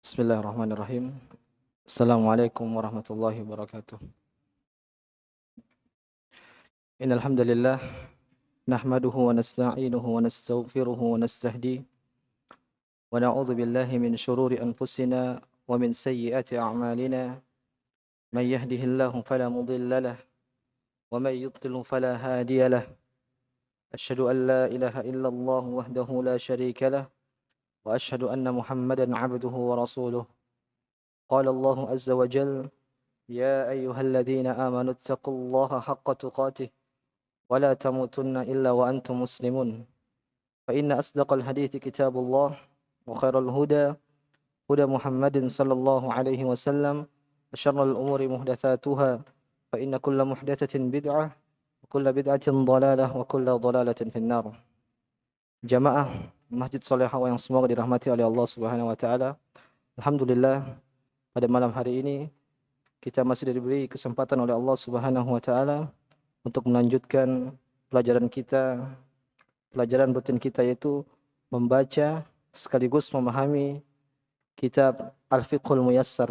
Bismillahirrahmanirrahim. Assalamualaikum warahmatullahi wabarakatuh. Innal hamdalillah nahmaduhu wa nasta'inuhu wa nastaghfiruhu wa nastahdihi wa na'udzu billahi min shururi anfusina wa min sayyiati a'malina. May yahdihillahu fala mudilla lahu wa may yudlil fala hadiya lahu. Asyhadu an la ilaha illallah wahdahu la syarika lahu wa asyhadu anna Muhammadan 'abduhu wa rasuluh. Qala Allahu azza wa jalla يا أيها الذين آمنوا اتقوا الله حق تقاته ولا تموتن إلا وأنتم مسلمون فإن أصدق الحديث كتاب الله وخير الهدى هدى محمد صلى الله عليه وسلم وشر الأمور محدثاتها فإن كل محدثة بدعة وكل بدعة ضلالة وكل ضلالة في النار. Jamaah Masjid Sholehah yang semoga dirahmati oleh Allah Subhanahu wa taala. Alhamdulillah, pada malam hari ini kita masih diberi kesempatan oleh Allah Subhanahu wa taala untuk melanjutkan pelajaran rutin kita, yaitu membaca sekaligus memahami kitab Al-Fiqhul Muyassar.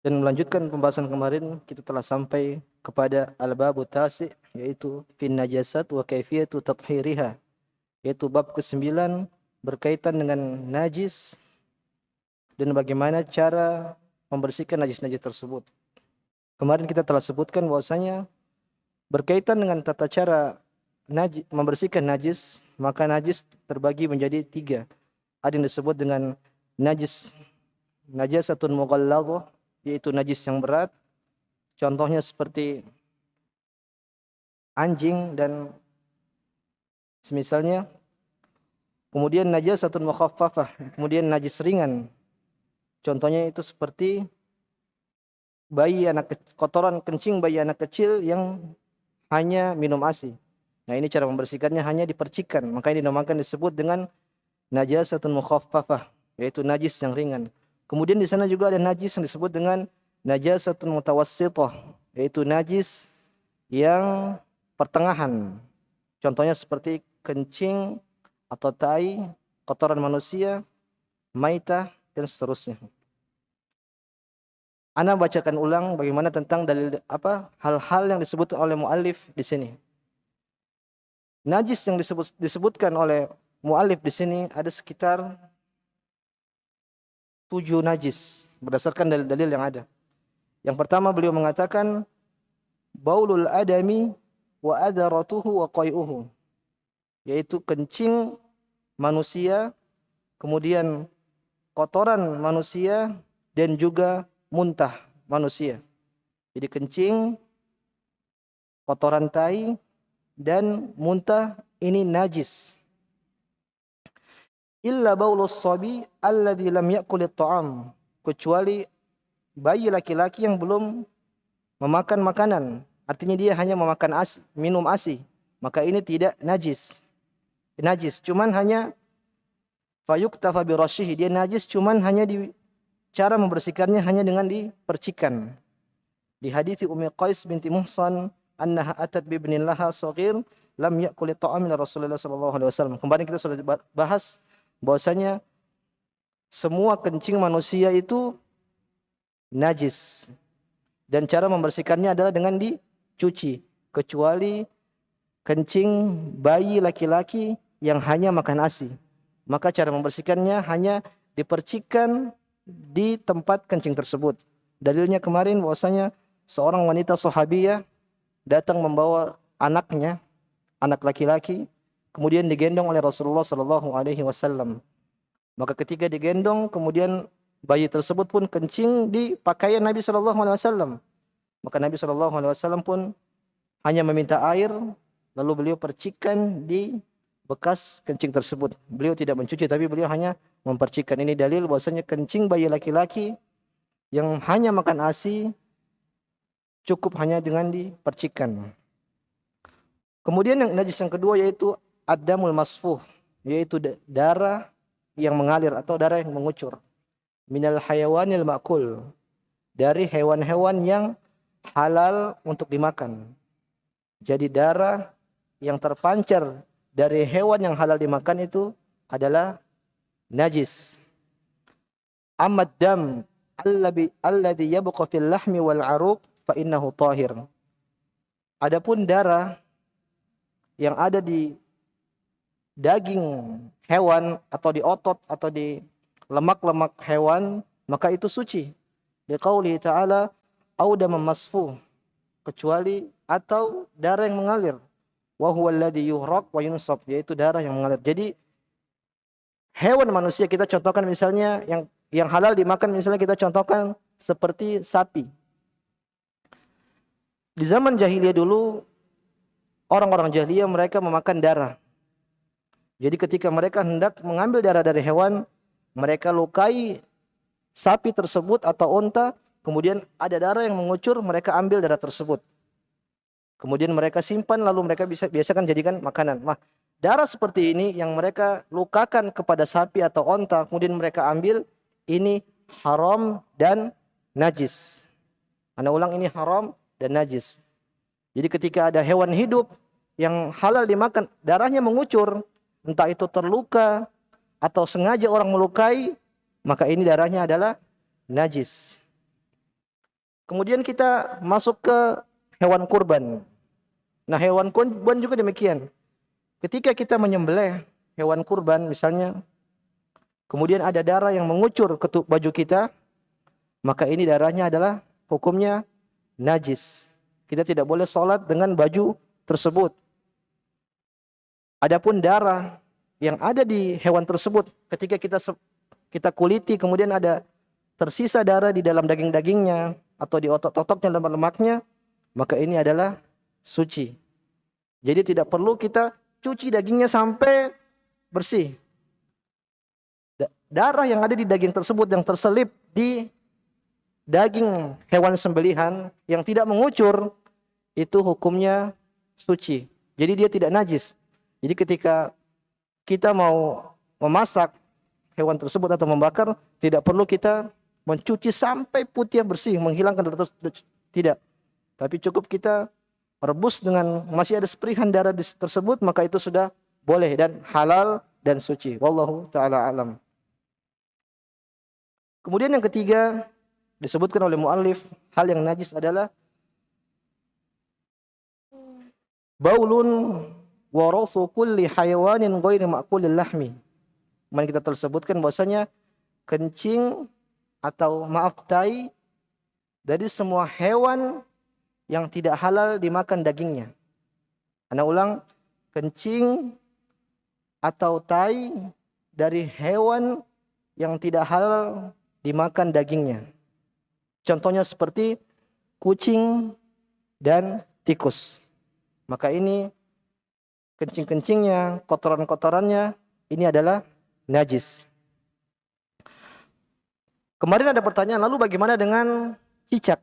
Dan melanjutkan pembahasan kemarin, kita telah sampai kepada al-babu tasi', yaitu fin najasat wa kaifiyatu tathhiriha, yaitu bab ke-9 berkaitan dengan najis dan bagaimana cara membersihkan najis-najis tersebut. Kemarin kita telah sebutkan bahwasanya berkaitan dengan tata cara membersihkan najis, maka najis terbagi menjadi 3. Ada yang disebut dengan najasatun mughalladzah, yaitu najis yang berat. Contohnya seperti anjing dan semisalnya. Kemudian najasatun mukhaffafah, kemudian najis ringan. Contohnya itu seperti kotoran kencing bayi anak kecil yang hanya minum ASI. Nah, ini cara membersihkannya hanya dipercikkan, maka ini dinamakan disebut dengan najasatun mukhaffafah, yaitu najis yang ringan. Kemudian di sana juga ada najis yang disebut dengan najasatun mutawassithah, yaitu najis yang pertengahan. Contohnya seperti kencing atau tai, kotoran manusia, maitah, dan seterusnya. Ana bacakan ulang bagaimana tentang hal-hal yang disebut oleh muallif di sini. Najis yang disebutkan oleh muallif di sini ada sekitar 7 najis berdasarkan dalil-dalil yang ada. Yang pertama, beliau mengatakan baulul adami wa adaratuhu wa qai'uhu, yaitu kencing manusia, kemudian kotoran manusia, dan juga muntah manusia. Jadi kencing, kotoran tai, dan muntah ini najis. Illa baulus sabi alladhi lam ya'kulit ta'am, kecuali bayi laki-laki yang belum memakan makanan. Artinya dia hanya memakan minum ASI. Maka ini tidak najis. Cuman hanya fayuktafa birashihi, dia najis cuman hanya cara membersihkannya hanya dengan dipercikan. Di hadits Ummi Qais binti Muhsan annaha atat bi ibnin laha shaghir lam ya'kul ta'am min Rasulullah sallallahu alaihi wasallam. Kemarin kita sudah bahas bahwasanya semua kencing manusia itu najis dan cara membersihkannya adalah dengan dicuci, kecuali kencing bayi laki-laki yang hanya makan ASI. Maka cara membersihkannya hanya dipercikan di tempat kencing tersebut. Dalilnya kemarin bahwasanya seorang wanita sahabiyah datang membawa anaknya, anak laki-laki, kemudian digendong oleh Rasulullah sallallahu alaihi wasallam. Maka ketika digendong, kemudian bayi tersebut pun kencing di pakaian Nabi sallallahu alaihi wasallam. Maka Nabi sallallahu alaihi wasallam pun hanya meminta air, lalu beliau percikan di bekas kencing tersebut. Beliau tidak mencuci, tapi beliau hanya mempercikan. Ini dalil bahwasanya kencing bayi laki-laki yang hanya makan ASI cukup hanya dengan dipercikan. Kemudian najis yang kedua yaitu ad-damul masfuh, yaitu darah yang mengalir atau darah yang mengucur. Minal hayawanil ma'kul, dari hewan-hewan yang halal untuk dimakan. Jadi darah yang terpancar dari hewan yang halal dimakan itu adalah najis. Amma dam alladhi yabqa fil lahmi wal 'aruq fa innahu tahir. Adapun darah yang ada di daging hewan atau di otot atau di lemak-lemak hewan, maka itu suci. Liqauli ta'ala au daman masfuh, kecuali atau darah yang mengalir. Wa huwa alladhi yuhraq wa yunsab, yaitu darah yang mengalir. Jadi hewan manusia kita contohkan misalnya yang halal dimakan, misalnya kita contohkan seperti sapi. Di zaman jahiliyah dulu, orang-orang jahiliyah mereka memakan darah. Jadi ketika mereka hendak mengambil darah dari hewan, mereka lukai sapi tersebut atau unta, kemudian ada darah yang mengucur, mereka ambil darah tersebut. Kemudian mereka simpan, lalu mereka biasakan jadikan makanan. Nah, darah seperti ini yang mereka lukakan kepada sapi atau unta, kemudian mereka ambil, ini haram dan najis. Ana ulang, ini haram dan najis. Jadi ketika ada hewan hidup yang halal dimakan, darahnya mengucur, entah itu terluka atau sengaja orang melukai, maka ini darahnya adalah najis. Kemudian kita masuk ke hewan kurban. Nah, hewan kurban juga demikian. Ketika kita menyembelih hewan kurban misalnya, kemudian ada darah yang mengucur ke baju kita, maka ini darahnya adalah hukumnya najis. Kita tidak boleh sholat dengan baju tersebut. Adapun darah yang ada di hewan tersebut, ketika kita kuliti, kemudian ada tersisa darah di dalam daging-dagingnya atau di otot-ototnya, lemak-lemaknya, maka ini adalah suci. Jadi tidak perlu kita cuci dagingnya sampai bersih. Darah yang ada di daging tersebut yang terselip di daging hewan sembelihan yang tidak mengucur, itu hukumnya suci. Jadi dia tidak najis. Jadi ketika kita mau memasak hewan tersebut atau membakar, tidak perlu kita mencuci sampai putih bersih, menghilangkan darah tersebut. Tidak. Tapi cukup kita rebus dengan masih ada seperihan darah tersebut, maka itu sudah boleh dan halal dan suci. Wallahu ta'ala alam. Kemudian yang ketiga disebutkan oleh muallif, hal yang najis adalah baulun wa rasu kulli hayawanin ghairi ma'kulil lahmi. Kemarin kita tersebutkan bahwasanya kencing atau tai dari semua hewan yang tidak halal dimakan dagingnya. Ana ulang, kencing atau tai dari hewan yang tidak halal dimakan dagingnya. Contohnya seperti kucing dan tikus. Maka ini kencing-kencingnya, kotoran-kotorannya, ini adalah najis. Kemarin ada pertanyaan, lalu bagaimana dengan cicak?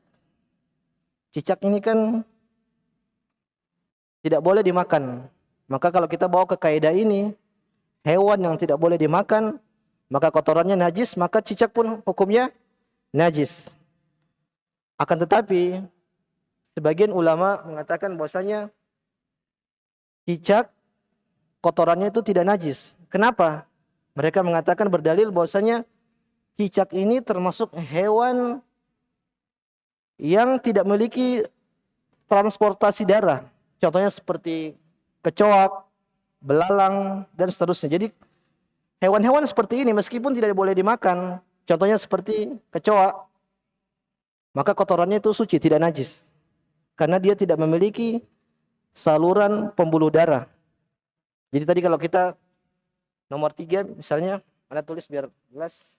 Cicak ini kan tidak boleh dimakan. Maka kalau kita bawa ke kaidah ini, hewan yang tidak boleh dimakan, maka kotorannya najis, maka cicak pun hukumnya najis. Akan tetapi, sebagian ulama mengatakan bahwasanya cicak kotorannya itu tidak najis. Kenapa? Mereka mengatakan berdalil bahwasanya cicak ini termasuk hewan yang tidak memiliki transportasi darah. Contohnya seperti kecoak, belalang, dan seterusnya. Jadi hewan-hewan seperti ini meskipun tidak boleh dimakan, contohnya seperti kecoak, maka kotorannya itu suci, tidak najis. Karena dia tidak memiliki saluran pembuluh darah. Jadi tadi kalau kita nomor 3 misalnya, Anda tulis biar jelas.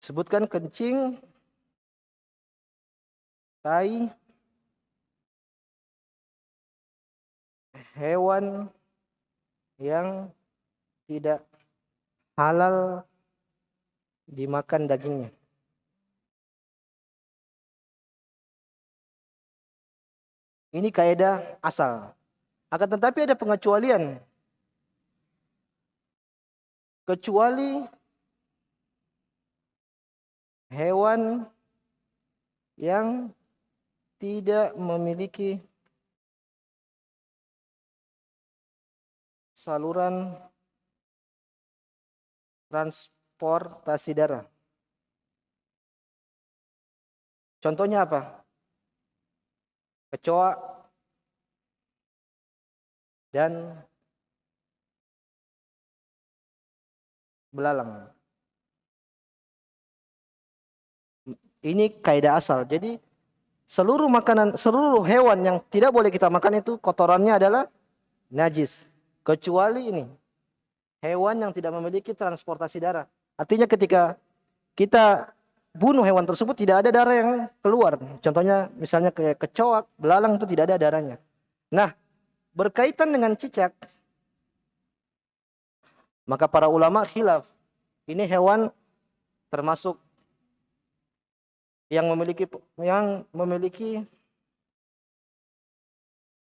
Sebutkan kencing, tai, hewan yang tidak halal dimakan dagingnya. Ini kaidah asal. Akan tetapi ada pengecualian. Kecuali hewan yang tidak memiliki saluran transportasi darah. Contohnya apa? Kecoa dan belalang. Ini kaidah asal. Jadi seluruh makanan, seluruh hewan yang tidak boleh kita makan itu kotorannya adalah najis. Kecuali ini, hewan yang tidak memiliki transportasi darah. Artinya ketika kita bunuh hewan tersebut tidak ada darah yang keluar. Contohnya misalnya kayak kecoa, belalang itu tidak ada darahnya. Nah, berkaitan dengan cicak, maka para ulama khilaf. Ini hewan termasuk yang memiliki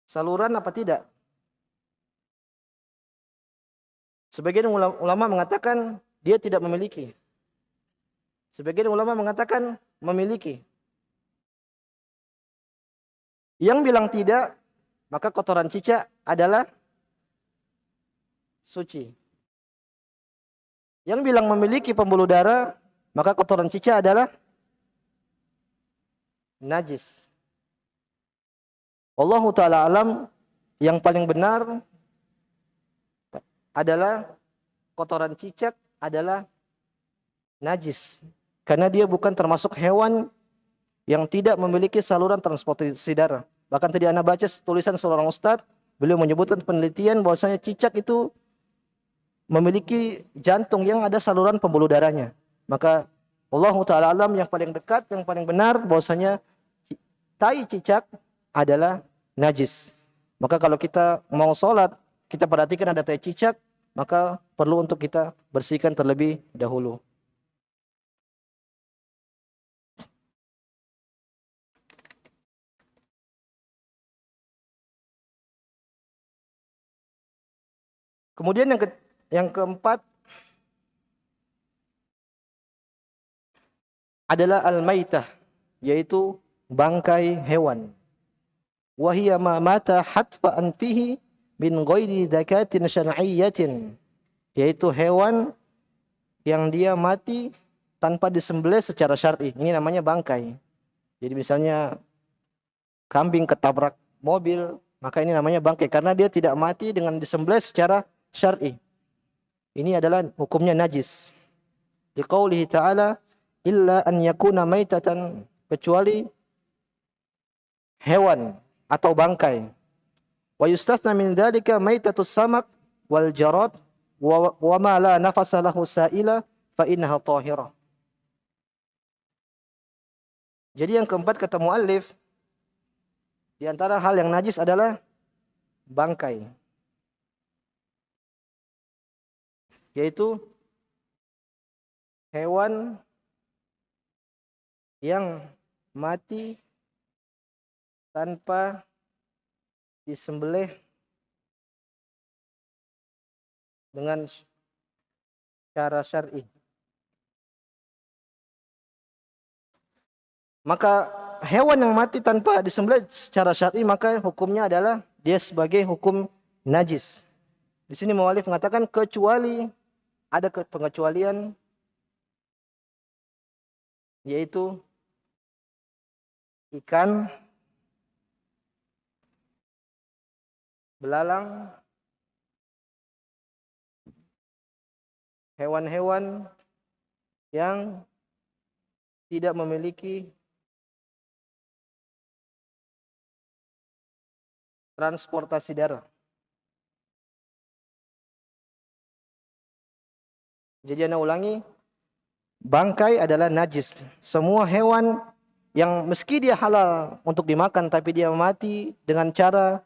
saluran apa tidak? Sebagian ulama mengatakan dia tidak memiliki. Sebagian ulama mengatakan memiliki. Yang bilang tidak, maka kotoran cicak adalah suci. Yang bilang memiliki pembuluh darah, maka kotoran cicak adalah najis. Allah Ta'ala alam, yang paling benar adalah kotoran cicak adalah najis. Karena dia bukan termasuk hewan yang tidak memiliki saluran transportasi darah. Bahkan tadi Anda baca tulisan seorang ustadz, beliau menyebutkan penelitian bahwasanya cicak itu memiliki jantung yang ada saluran pembuluh darahnya. Maka Allah Ta'ala alam, yang paling dekat, yang paling benar bahwasanya tai cicak adalah najis. Maka kalau kita mau sholat, kita perhatikan ada tai cicak, maka perlu untuk kita bersihkan terlebih dahulu. Kemudian yang keempat adalah al-maitah, yaitu bangkai hewan. Wahiyya ma mata hatfa anfihi min ghairi zakatin syar'iyyatin, yaitu hewan yang dia mati tanpa disembelih secara syar'i. Ini namanya bangkai. Jadi misalnya kambing ketabrak mobil, maka ini namanya bangkai karena dia tidak mati dengan disembelih secara syar'i. Ini adalah hukumnya najis. Liqaulihi ta'ala illa an yakuna maitatan, kecuali hewan atau bangkai. Wa yustasna min dzalika maitatus samak wal jarad wa ma la nafasa lahu sa'ila fa innaha tahirah. Jadi yang keempat kata muallif, di antara hal yang najis adalah bangkai. Yaitu hewan yang mati tanpa disembelih dengan cara syar'i. Maka hewan yang mati tanpa disembelih secara syar'i, maka hukumnya adalah dia sebagai hukum najis. Di sini muallif mengatakan kecuali ada pengecualian, yaitu ikan, belalang, hewan-hewan yang tidak memiliki transportasi darah. Jadi Anda ulangi, bangkai adalah najis. Semua hewan yang meski dia halal untuk dimakan tapi dia mati dengan cara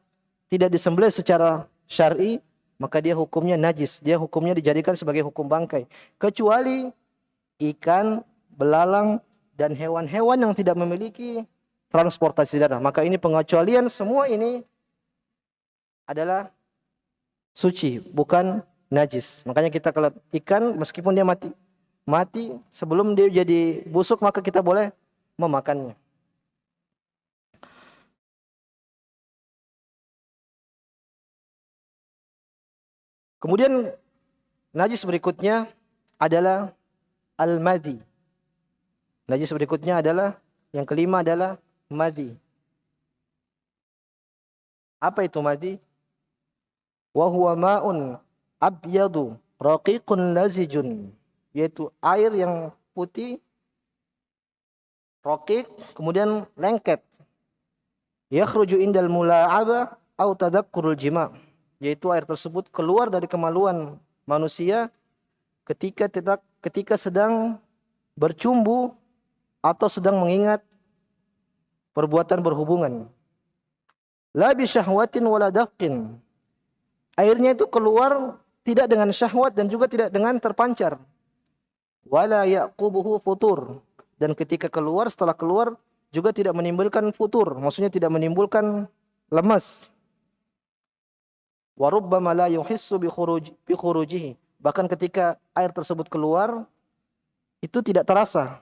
tidak disembelih secara syar'i, maka dia hukumnya najis. Dia hukumnya dijadikan sebagai hukum bangkai. Kecuali ikan, belalang, dan hewan-hewan yang tidak memiliki transportasi darah. Maka ini pengecualian, semua ini adalah suci, bukan najis. Makanya kita kalau ikan meskipun dia mati sebelum dia jadi busuk, maka kita boleh memakannya. Kemudian najis berikutnya adalah al-madhi. Najis berikutnya adalah yang kelima adalah madhi. Apa itu madhi? Wa huwa ma'un abyadu raqiqun lazijun, yaitu air yang putih, raqiq, kemudian lengket. Yakhruju indal mula'aba au tadakkurul jima', yaitu air tersebut keluar dari kemaluan manusia ketika sedang bercumbu atau sedang mengingat perbuatan berhubungan. La bi syahwatin wala daqqin. Airnya itu keluar tidak dengan syahwat dan juga tidak dengan terpancar. Wala yaqubuhu futur. Dan ketika keluar, setelah keluar juga tidak menimbulkan futur, maksudnya tidak menimbulkan lemas. Wa rubbama la yuhissu bi khurujihi. Bahkan ketika air tersebut keluar itu tidak terasa.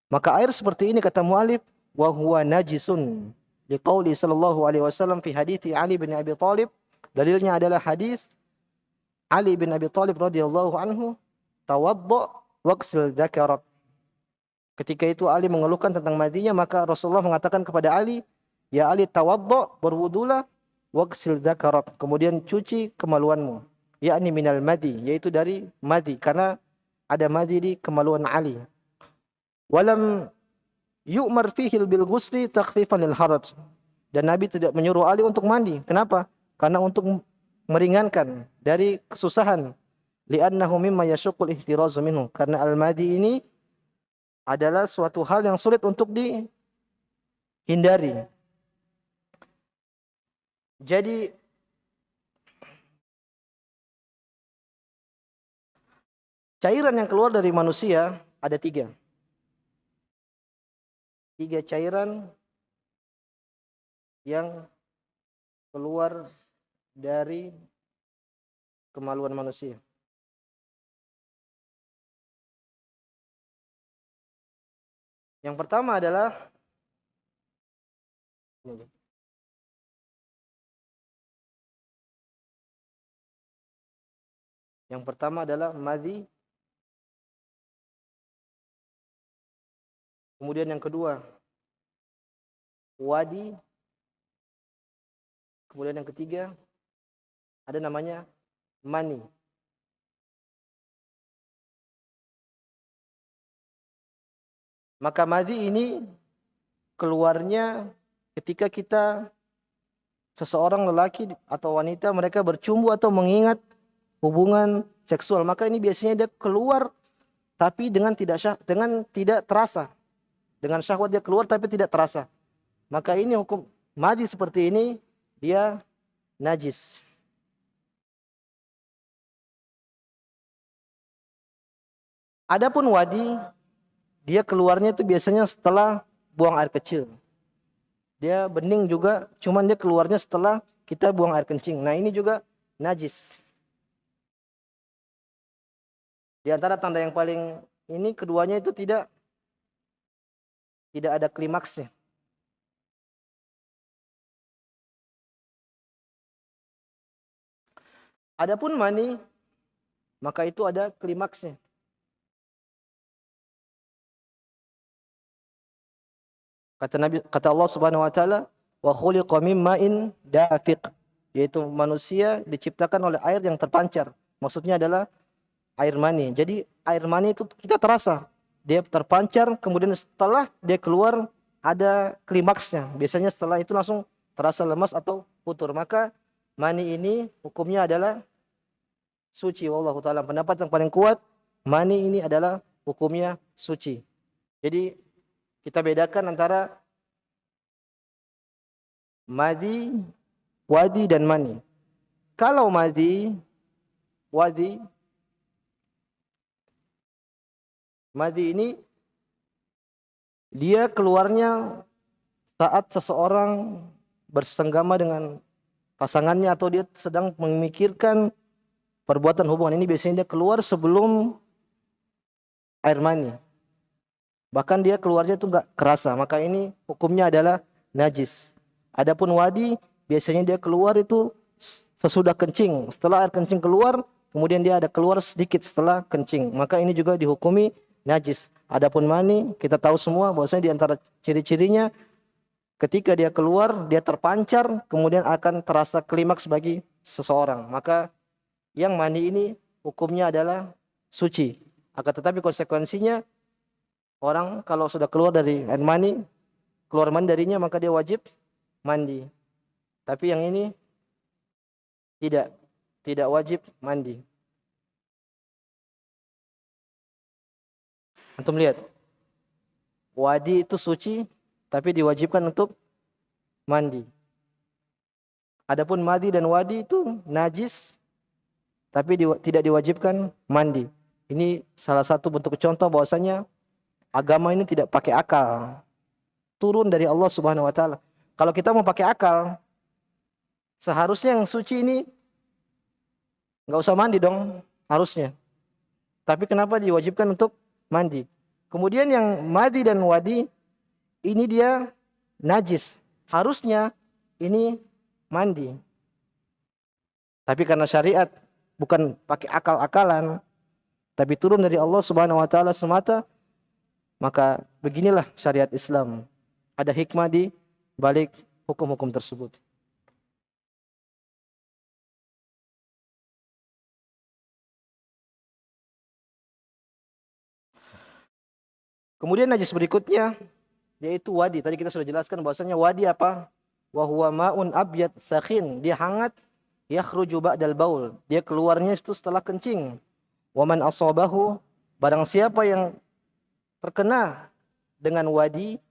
Maka air seperti ini kata mu'alif wa huwa najisun. Liqauli sallallahu alaihi wasallam fi hadithi Ali bin Abi Thalib. Dalilnya adalah hadis Ali bin Abi Thalib radhiyallahu anhu, tawaddu waqsil dzakarak. Ketika itu Ali mengeluhkan tentang madinya, maka Rasulullah mengatakan kepada Ali, ya Ali, tawaddu, berwudulah, waqsil dzakarak, kemudian cuci kemaluanmu, yakni minal madi, yaitu dari madi, karena ada madi di kemaluan Ali. Walam yu'mar fihi bil ghusli takhfifan lil haraj. Dan Nabi tidak menyuruh Ali untuk mandi. Kenapa? Karena untuk meringankan dari kesusahan. Li'annahu mimma yashuqqul ihtirazu minhu. Karena al-madi ini adalah suatu hal yang sulit untuk dihindari. Jadi cairan yang keluar dari manusia ada tiga. Tiga cairan yang keluar dari kemaluan manusia. Yang pertama adalah madhi. Kemudian yang kedua wadi. Kemudian yang ketiga ada namanya mani. Maka madhi ini keluarnya ketika seseorang lelaki atau wanita mereka bercumbu atau mengingat hubungan seksual. Maka ini biasanya dia keluar tapi dengan tidak terasa. Dengan syahwat dia keluar tapi tidak terasa. Maka ini hukum madhi seperti ini, dia najis. Adapun wadi, dia keluarnya itu biasanya setelah buang air kecil. Dia bening juga, cuman dia keluarnya setelah kita buang air kencing. Nah ini juga najis. Di antara tanda yang paling ini, keduanya itu tidak ada klimaksnya. Adapun mani, maka itu ada klimaksnya. Kata Allah Subhanahu wa taala, wa khuliqa mim ma'in dafiq, yaitu manusia diciptakan oleh air yang terpancar. Maksudnya adalah air mani. Jadi air mani itu kita terasa, dia terpancar, kemudian setelah dia keluar ada klimaksnya. Biasanya setelah itu langsung terasa lemas atau futur. Maka mani ini hukumnya adalah suci. Wallahu ta'ala, pendapat yang paling kuat, mani ini adalah hukumnya suci. Jadi kita bedakan antara madhi, wadi dan mani. Kalau madhi, wadi, madhi ini dia keluarnya saat seseorang bersenggama dengan pasangannya atau dia sedang memikirkan perbuatan hubungan. Ini biasanya dia keluar sebelum air mani. Bahkan dia keluarnya itu enggak kerasa, maka ini hukumnya adalah najis. Adapun wadi, biasanya dia keluar itu sesudah kencing. Setelah air kencing keluar, kemudian dia ada keluar sedikit setelah kencing, maka ini juga dihukumi najis. Adapun mani, kita tahu semua bahwasanya di antara ciri-cirinya ketika dia keluar, dia terpancar, kemudian akan terasa klimaks bagi seseorang. Maka yang mani ini hukumnya adalah suci. Akan tetapi konsekuensinya, orang kalau sudah keluar dari air mani, keluar mani darinya, maka dia wajib mandi. Tapi yang ini tidak wajib mandi. Antum lihat, wadi itu suci, tapi diwajibkan untuk mandi. Adapun madi dan wadi itu najis, tapi tidak diwajibkan mandi. Ini salah satu bentuk contoh bahwasanya agama ini tidak pakai akal. Turun dari Allah Subhanahu wa taala. Kalau kita mau pakai akal, seharusnya yang suci ini enggak usah mandi dong, harusnya. Tapi kenapa diwajibkan untuk mandi? Kemudian yang madi dan wadi ini dia najis. Harusnya ini mandi. Tapi karena syariat bukan pakai akal-akalan, tapi turun dari Allah Subhanahu wa taala semata, maka beginilah syariat Islam. Ada hikmah di balik hukum-hukum tersebut. Kemudian najis berikutnya yaitu wadi. Tadi kita sudah jelaskan bahwasanya wadi apa? Wa huwa ma'un abyad sakhin. Dia hangat, yakhruju ba'dal baul. Dia keluarnya itu setelah kencing. Wa man asabahu, barang siapa yang terkena dengan wadi,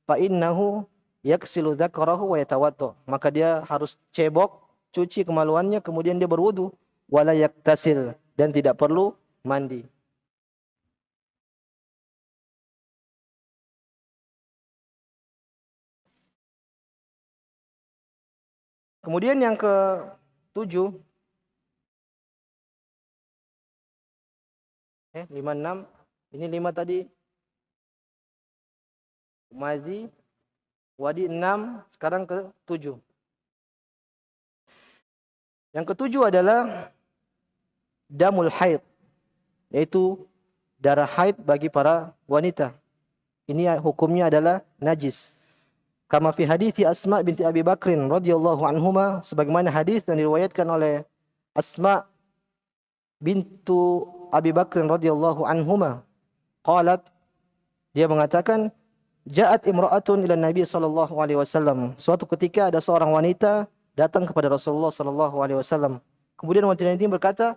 fa innahu yaksilu dzakarahu wa yatawaddo. Maka dia harus cebok, cuci kemaluannya, kemudian dia berwudu. Wala yaktasil, dan tidak perlu mandi. Kemudian yang ke-7, 5, 6, ini 5 tadi, madhi, wadi 6, sekarang ke-7. Yang ke-7 adalah damul haid, yaitu darah haid bagi para wanita. Ini hukumnya adalah najis. Kama fi hadithi Asma binti Abi Bakrin radhiyallahu anhuma, sebagaimana hadis yang diriwayatkan oleh Asma bintu Abi Bakrin radhiyallahu anhuma. Qalat, dia mengatakan, ja'at imra'atun ila Nabi sallallahu alaihi wasallam. Suatu ketika ada seorang wanita datang kepada Rasulullah sallallahu alaihi wasallam. Kemudian wanita ini berkata,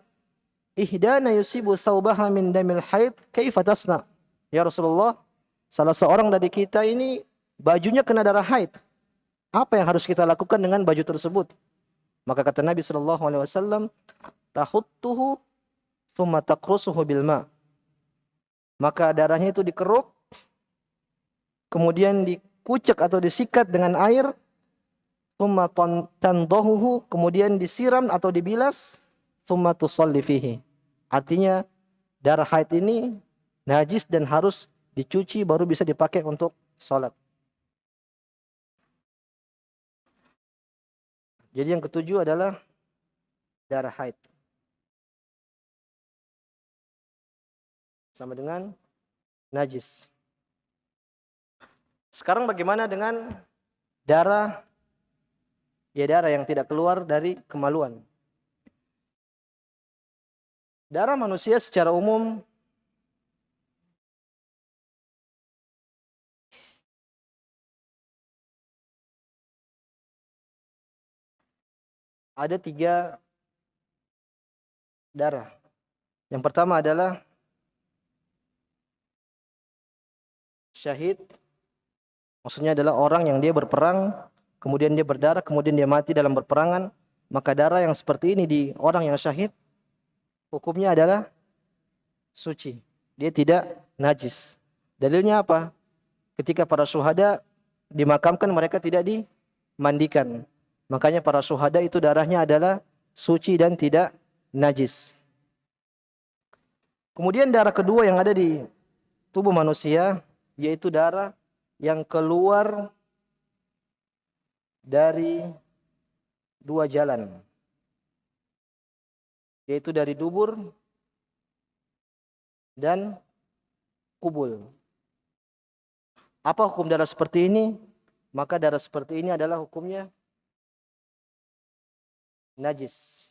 ihdana yusibu thawbaha min damil haid, kaifa tasna? Ya Rasulullah, salah seorang dari kita ini bajunya kena darah haid. Apa yang harus kita lakukan dengan baju tersebut? Maka kata Nabi sallallahu alaihi wasallam, tahuttuhu thumma taqrusuhu bil ma. Maka darahnya itu dikeruk, kemudian dikucek atau disikat dengan air, thumma tandahuhu, kemudian disiram atau dibilas, thumma tusalli fihi. Artinya darah haid ini najis dan harus dicuci baru bisa dipakai untuk salat. Jadi yang ke-7 adalah darah haid. Sama dengan najis. Sekarang bagaimana dengan darah yang tidak keluar dari kemaluan? Darah manusia secara umum ada 3 darah. Yang pertama adalah syahid. Maksudnya adalah orang yang dia berperang, kemudian dia berdarah, kemudian dia mati dalam berperangan. Maka darah yang seperti ini di orang yang syahid, hukumnya adalah suci. Dia tidak najis. Dalilnya apa? Ketika para syuhada dimakamkan, mereka tidak dimandikan. Makanya para syuhada itu darahnya adalah suci dan tidak najis. Kemudian darah kedua yang ada di tubuh manusia, yaitu darah yang keluar dari 2 jalan. yaitu dari dubur dan kubul. Apa hukum darah seperti ini? Maka darah seperti ini adalah hukumnya najis.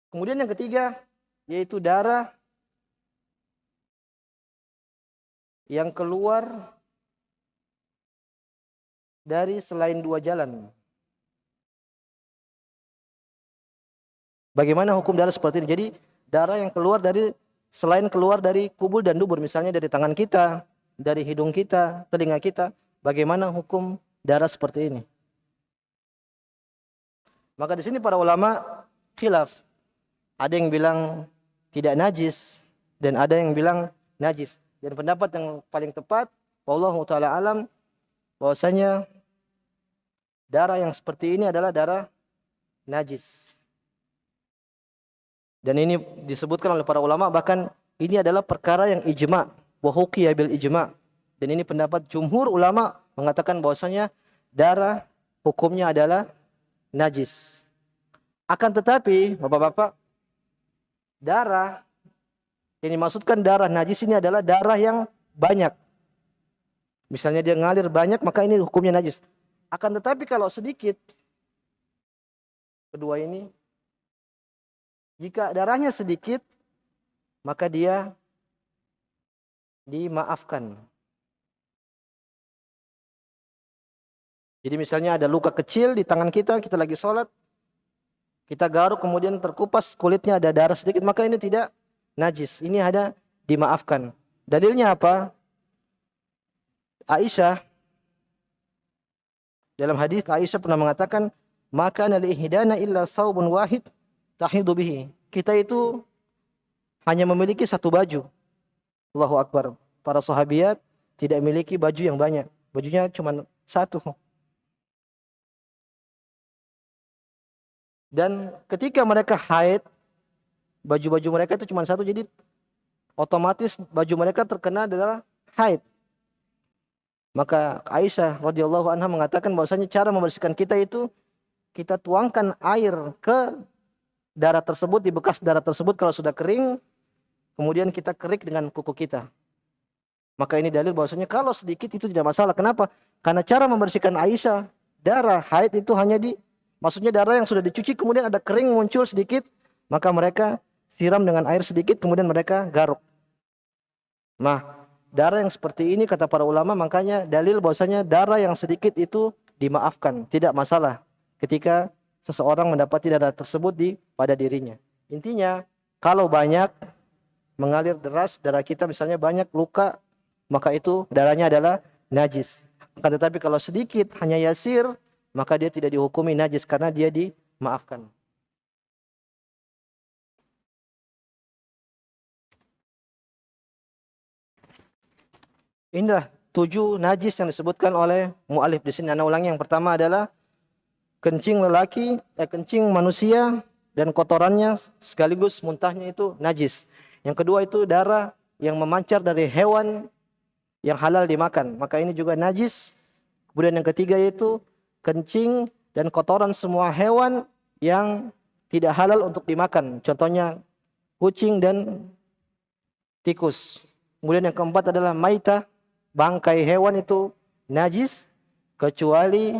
Kemudian yang ketiga, yaitu darah yang keluar dari selain dua jalan. Bagaimana hukum darah seperti ini? Jadi darah yang keluar dari selain keluar dari kubul dan dubur, misalnya dari tangan kita, dari hidung kita, telinga kita, bagaimana hukum darah seperti ini? Maka di sini para ulama khilaf. Ada yang bilang tidak najis dan ada yang bilang najis. Dan pendapat yang paling tepat, wallahu taala alam, bahwasanya darah yang seperti ini adalah darah najis. Dan ini disebutkan oleh para ulama, bahkan ini adalah perkara yang ijma, wa huqiya bil ijma. Dan ini pendapat jumhur ulama mengatakan bahwasanya darah hukumnya adalah najis. Akan tetapi, Bapak-bapak, darah yang dimaksudkan darah najis ini adalah darah yang banyak. Misalnya dia ngalir banyak, maka ini hukumnya najis. Akan tetapi kalau sedikit, kedua ini, jika darahnya sedikit, maka dia dimaafkan. Jadi misalnya ada luka kecil di tangan kita, kita lagi sholat, kita garuk kemudian terkupas kulitnya ada darah sedikit, maka ini tidak najis. Ini ada dimaafkan. Dalilnya apa? Aisyah, dalam hadis Aisyah pernah mengatakan, maka nali ihdana illa saubun wahid tahidu bihi. Kita itu hanya memiliki satu baju. Allahu Akbar. Para sahabiat tidak memiliki baju yang banyak. Bajunya cuma satu. Dan ketika mereka haid, baju-baju mereka itu cuma satu, jadi otomatis baju mereka terkena adalah haid. Maka Aisyah radhiyallahu anha mengatakan bahwasanya cara membersihkan kita itu kita tuangkan air ke darah tersebut, di bekas darah tersebut kalau sudah kering, kemudian kita kerik dengan kuku kita. Maka ini dalil bahwasanya kalau sedikit itu tidak masalah. Kenapa? Karena cara membersihkan Aisyah, darah haid itu hanya maksudnya darah yang sudah dicuci kemudian ada kering muncul sedikit, maka mereka siram dengan air sedikit kemudian mereka garuk. Nah, darah yang seperti ini kata para ulama, makanya dalil bahwasanya darah yang sedikit itu dimaafkan, tidak masalah ketika seseorang mendapati darah tersebut pada dirinya. Intinya, kalau banyak mengalir deras darah kita, misalnya banyak luka, maka itu darahnya adalah najis. Akan tetapi kalau sedikit hanya yasir, maka dia tidak dihukumi najis karena dia dimaafkan. Inilah 7 najis yang disebutkan oleh mu'alif di sini. Ana ulangi, yang pertama adalah kencing kencing manusia dan kotorannya sekaligus muntahnya itu najis. Yang kedua itu darah yang memancar dari hewan yang halal dimakan, maka ini juga najis. Kemudian yang ketiga yaitu kencing dan kotoran semua hewan yang tidak halal untuk dimakan. Contohnya kucing dan tikus. Kemudian yang keempat adalah maitah, bangkai hewan itu najis kecuali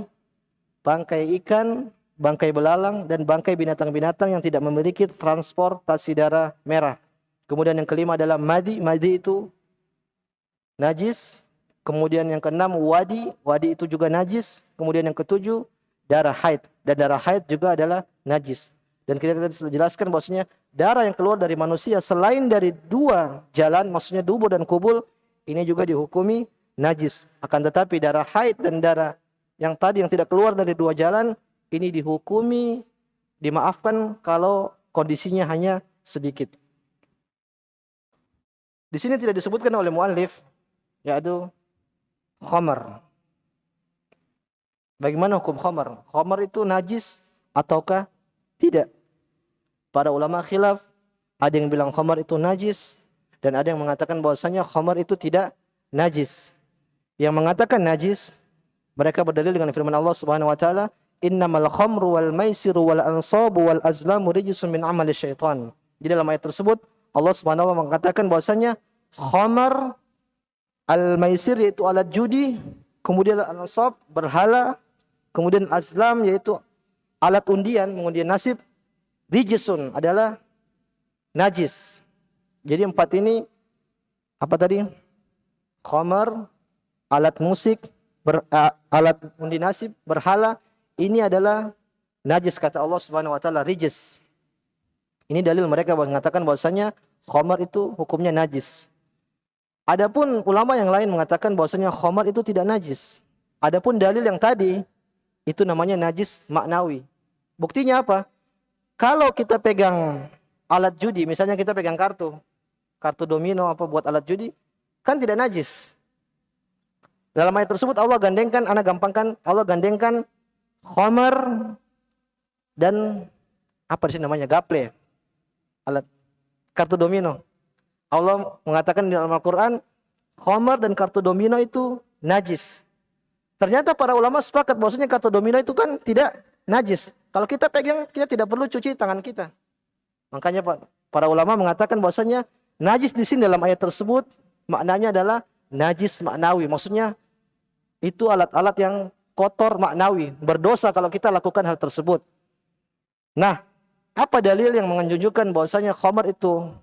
bangkai ikan, bangkai belalang dan bangkai binatang-binatang yang tidak memiliki transportasi darah merah. Kemudian yang kelima adalah madi itu najis. Kemudian yang keenam wadi itu juga najis. Kemudian yang ketujuh darah haid, dan darah haid juga adalah najis. Dan kita sudah jelaskan bahwasanya darah yang keluar dari manusia selain dari dua jalan, maksudnya dubur dan kubul, ini juga dihukumi najis. Akan tetapi darah haid dan darah yang tadi yang tidak keluar dari dua jalan, ini dihukumi dimaafkan kalau kondisinya hanya sedikit. Di sini tidak disebutkan oleh muallif, yaitu khamar. Bagaimana hukum khamar? Khamar itu najis ataukah tidak? Para ulama khilaf. Ada yang bilang khamar itu najis dan ada yang mengatakan bahwasanya khamar itu tidak najis. Yang mengatakan najis, mereka berdalil dengan firman Allah Subhanahu wa taala, innamal khamru wal maisiru wal ansabu wal azlamu rijsun min amali syaitan. Jadi dalam ayat tersebut Allah Subhanahu wa taala mengatakan bahwasanya khamar, al-maisir yaitu alat judi, kemudian al-ansab berhala, kemudian azlam yaitu alat undian, mengundian nasib, rijsun adalah najis. Jadi empat ini apa tadi? Khamar, alat musik, alat undi nasib, berhala, ini adalah najis kata Allah Subhanahu wa taala, rijs. Ini dalil mereka mengatakan bahwasanya khamar itu hukumnya najis. Adapun ulama yang lain mengatakan bahwasanya khamar itu tidak najis. Adapun dalil yang tadi itu namanya najis maknawi. Buktinya apa? Kalau kita pegang alat judi, misalnya kita pegang kartu domino apa buat alat judi, kan tidak najis. Dalam ayat tersebut Allah gandengkan, Allah gandengkan khamar dan apa sih namanya, gaple, alat kartu domino. Allah mengatakan di dalam Al-Quran, khamar dan kartu domino itu najis. Ternyata para ulama sepakat bahwasanya kartu domino itu kan tidak najis. Kalau kita pegang, kita tidak perlu cuci tangan kita. Makanya para ulama mengatakan bahwasanya najis di sini dalam ayat tersebut maknanya adalah najis maknawi. Maksudnya itu alat-alat yang kotor maknawi, berdosa kalau kita lakukan hal tersebut. Nah, apa dalil yang menunjukkan bahwasanya khamar itu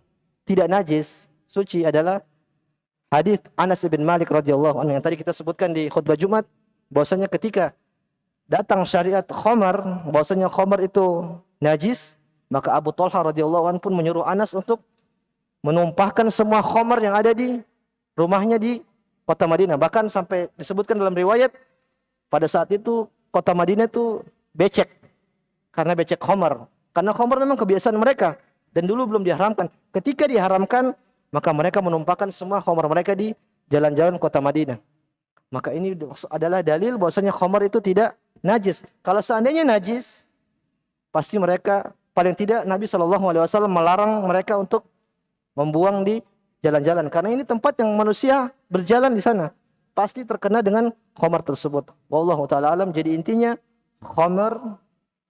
tidak najis, suci adalah hadis Anas bin Malik radhiyallahu anhu yang tadi kita sebutkan di khutbah Jumat, bahwasanya ketika datang syariat khamar, bahwasanya khamar itu najis, maka Abu Talha radhiyallahu anhu pun menyuruh Anas untuk menumpahkan semua khamar yang ada di rumahnya di kota Madinah. Bahkan sampai disebutkan dalam riwayat pada saat itu kota Madinah itu becek karena becek khamar. Karena khamar memang kebiasaan mereka dan dulu belum diharamkan. Ketika diharamkan, maka mereka menumpahkan semua khamar mereka di jalan-jalan kota Madinah. Maka ini adalah dalil bahwasanya khamar itu tidak najis. Kalau seandainya najis, pasti mereka, paling tidak Nabi SAW melarang mereka untuk membuang di jalan-jalan. Karena ini tempat yang manusia berjalan di sana, pasti terkena dengan khamar tersebut. Wallahu ta'ala alam. Jadi intinya khamar,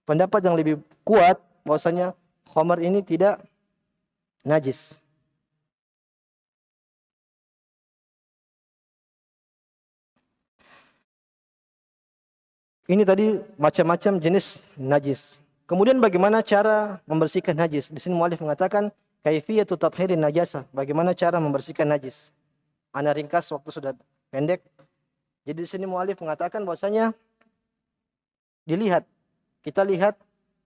pendapat yang lebih kuat bahwasanya khamar ini tidak najis. Ini tadi macam-macam jenis najis. Kemudian bagaimana cara membersihkan najis? Di sini muallif mengatakan kaifiyatu tathirin najasah. Bagaimana cara membersihkan najis? Ana ringkas, waktu sudah pendek. Jadi di sini muallif mengatakan bahwasanya kita lihat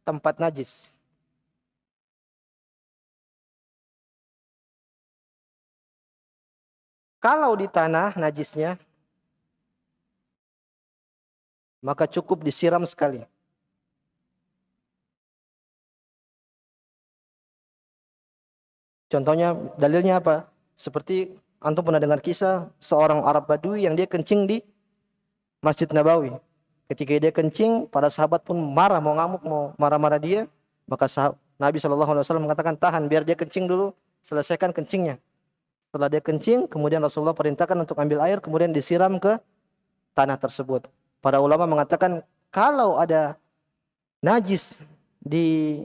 tempat najis. Kalau di tanah najisnya, maka cukup disiram sekali. Contohnya, dalilnya apa? Seperti antum pernah dengar kisah seorang Arab Badui yang dia kencing di Masjid Nabawi. Ketika dia kencing, para sahabat pun marah, mau ngamuk, mau marah-marah dia. Maka Nabi SAW mengatakan, tahan, biar dia kencing dulu, selesaikan kencingnya. Setelah dia kencing, kemudian Rasulullah perintahkan untuk ambil air, kemudian disiram ke tanah tersebut. Para ulama mengatakan, kalau ada najis di